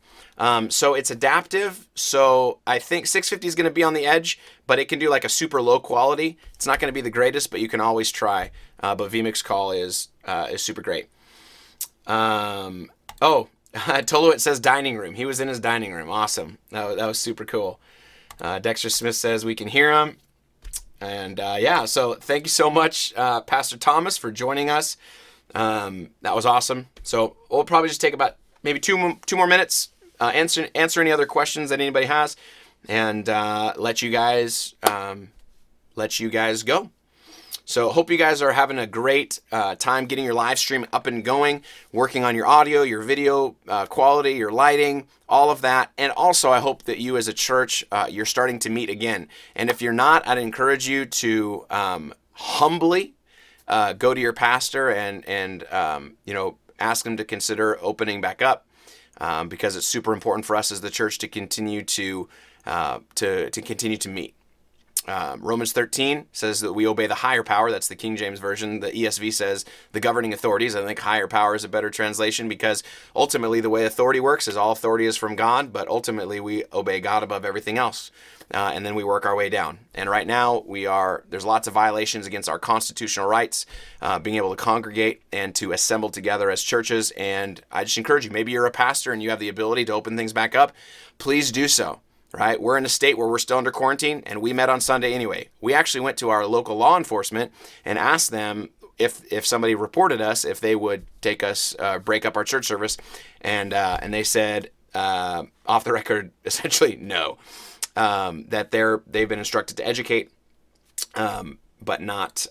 So it's adaptive. So I think 650 is going to be on the edge, but it can do like a super low quality. It's not going to be the greatest, but you can always try. But Vmix Call is super great. Toluit says dining room. He was in his dining room. Awesome. That was super cool. Dexter Smith says we can hear him. And yeah, so thank you so much, Pastor Thomas, for joining us. That was awesome. So we'll probably just take about maybe two more minutes, answer any other questions that anybody has, and let you guys go. So hope you guys are having a great time getting your live stream up and going, working on your audio, your video quality, your lighting, all of that. And also I hope that you as a church, you're starting to meet again. And if you're not, I'd encourage you to humbly go to your pastor and ask them to consider opening back up, because it's super important for us as the church to continue to continue to meet. Romans 13 says that we obey the higher power. That's the King James Version. The ESV says the governing authorities. I think higher power is a better translation, because ultimately the way authority works is all authority is from God, but ultimately we obey God above everything else. And then we work our way down. And right now there's lots of violations against our constitutional rights, being able to congregate and to assemble together as churches. And I just encourage you, maybe you're a pastor and you have the ability to open things back up. Please do so. Right? We're in a state where we're still under quarantine, and we met on Sunday anyway. We actually went to our local law enforcement and asked them if somebody reported us, if they would take us, break up our church service, and they said off the record, essentially no, that they've been instructed to educate, but not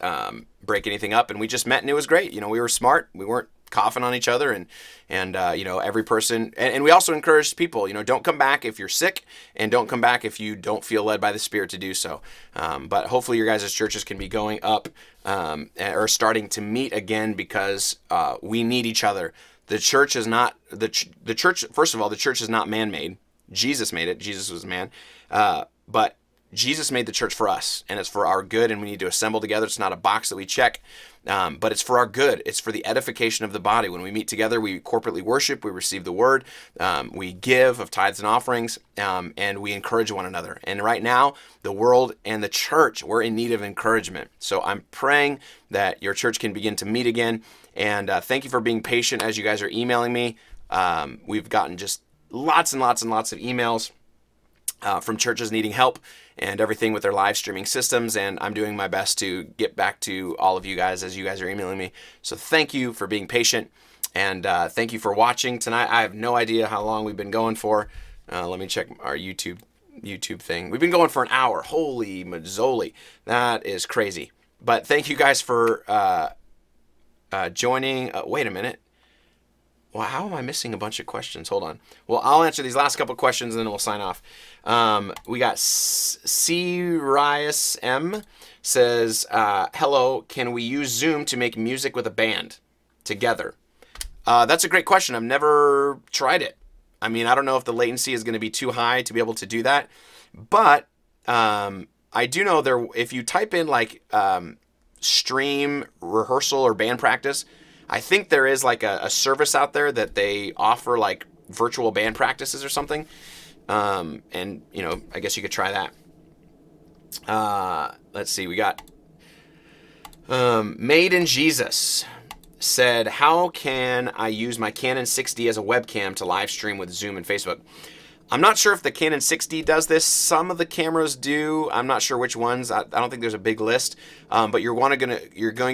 break anything up. And we just met, and it was great. We were smart. We weren't coughing on each other, and every person, and we also encouraged people, don't come back if you're sick, and don't come back if you don't feel led by the Spirit to do so. But hopefully your guys' churches can be going up or starting to meet again, because we need each other. The church is not the church. First of all, the church is not man-made. Jesus made it. Jesus was a man, but Jesus made the church for us, and it's for our good, and we need to assemble together. It's not a box that we check, but it's for our good. It's for the edification of the body. When we meet together, we corporately worship, we receive the word, we give of tithes and offerings, and we encourage one another. And right now, the world and the church, we're in need of encouragement. So I'm praying that your church can begin to meet again, and thank you for being patient as you guys are emailing me. We've gotten just lots and lots and lots of emails from churches needing help and everything with their live streaming systems, and I'm doing my best to get back to all of you guys as you guys are emailing me. So thank you for being patient, and thank you for watching tonight. I have no idea how long we've been going for. Let me check our YouTube thing. We've been going for an hour. Holy mazzoli, that is crazy. But thank you guys for joining. Wait a minute. Well, how am I missing a bunch of questions? Hold on. Well, I'll answer these last couple questions and then we'll sign off. We got Cyrus M says, hello, can we use Zoom to make music with a band together? That's a great question. I've never tried it. I mean, I don't know if the latency is going to be too high to be able to do that. But I do know if you type in like stream rehearsal or band practice, I think there is like a service out there that they offer like virtual band practices or something. And, I guess you could try that. Let's see. We got Made in Jesus said, how can I use my Canon 6D as a webcam to live stream with Zoom and Facebook? I'm not sure if the Canon 6D does this. Some of the cameras do. I'm not sure which ones. I don't think there's a big list. But you're going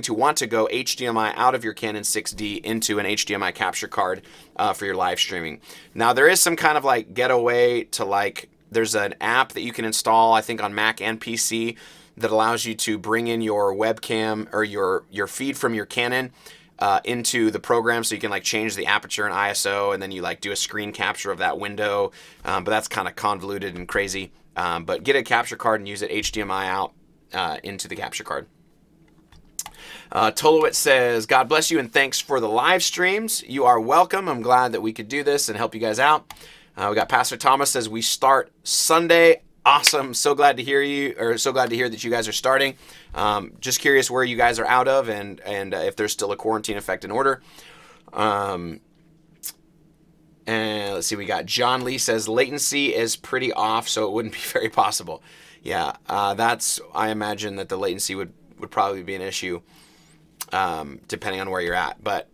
to want to go HDMI out of your Canon 6D into an HDMI capture card for your live streaming. Now, there is some kind of like getaway to there's an app that you can install, I think on Mac and PC, that allows you to bring in your webcam or your feed from your Canon into the program, so you can change the aperture and ISO, and then you do a screen capture of that window. But that's kind of convoluted and crazy. But get a capture card and use it HDMI out into the capture card. Toluit says, God bless you and thanks for the live streams. You are welcome. I'm glad that we could do this and help you guys out. We got Pastor Thomas says we start Sunday. Awesome. So glad to hear that you guys are starting. Just curious where you guys are out of and if there's still a quarantine effect in order. And let's see, we got John Lee says latency is pretty off, so it wouldn't be very possible. Yeah, I imagine that the latency would probably be an issue depending on where you're at. But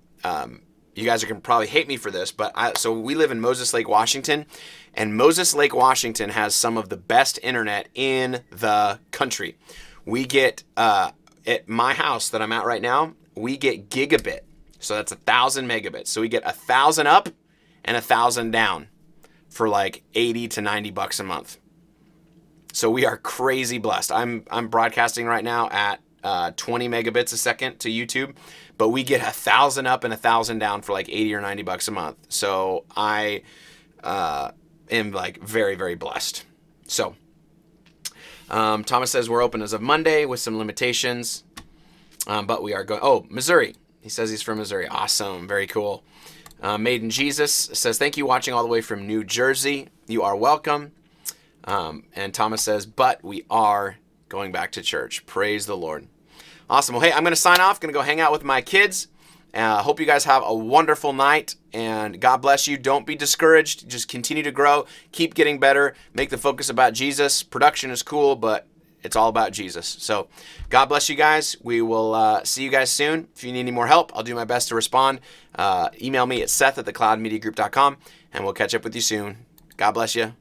you guys are going to probably hate me for this, but so we live in Moses Lake, Washington, and Moses Lake, Washington has some of the best internet in the country. We get, at my house that I'm at right now, we get gigabit. So that's 1,000 megabits. So we get 1,000 up and 1,000 down for like 80 to 90 bucks a month. So we are crazy blessed. I'm broadcasting right now at 20 megabits a second to YouTube, but we get 1,000 up and 1,000 down for like 80 or 90 bucks a month. So I am like very, very blessed. So Thomas says we're open as of Monday with some limitations, but we are going. Oh, Missouri. He says he's from Missouri. Awesome. Very cool. Made in Jesus says, thank you, watching all the way from New Jersey. You are welcome. And Thomas says, but we are going back to church. Praise the Lord. Awesome. Well, hey, I'm going to sign off. Going to go hang out with my kids. Hope you guys have a wonderful night, and God bless you. Don't be discouraged. Just continue to grow. Keep getting better. Make the focus about Jesus. Production is cool, but it's all about Jesus. So God bless you guys. We will see you guys soon. If you need any more help, I'll do my best to respond. Email me at seth@thecloudmediagroup.com, and we'll catch up with you soon. God bless you.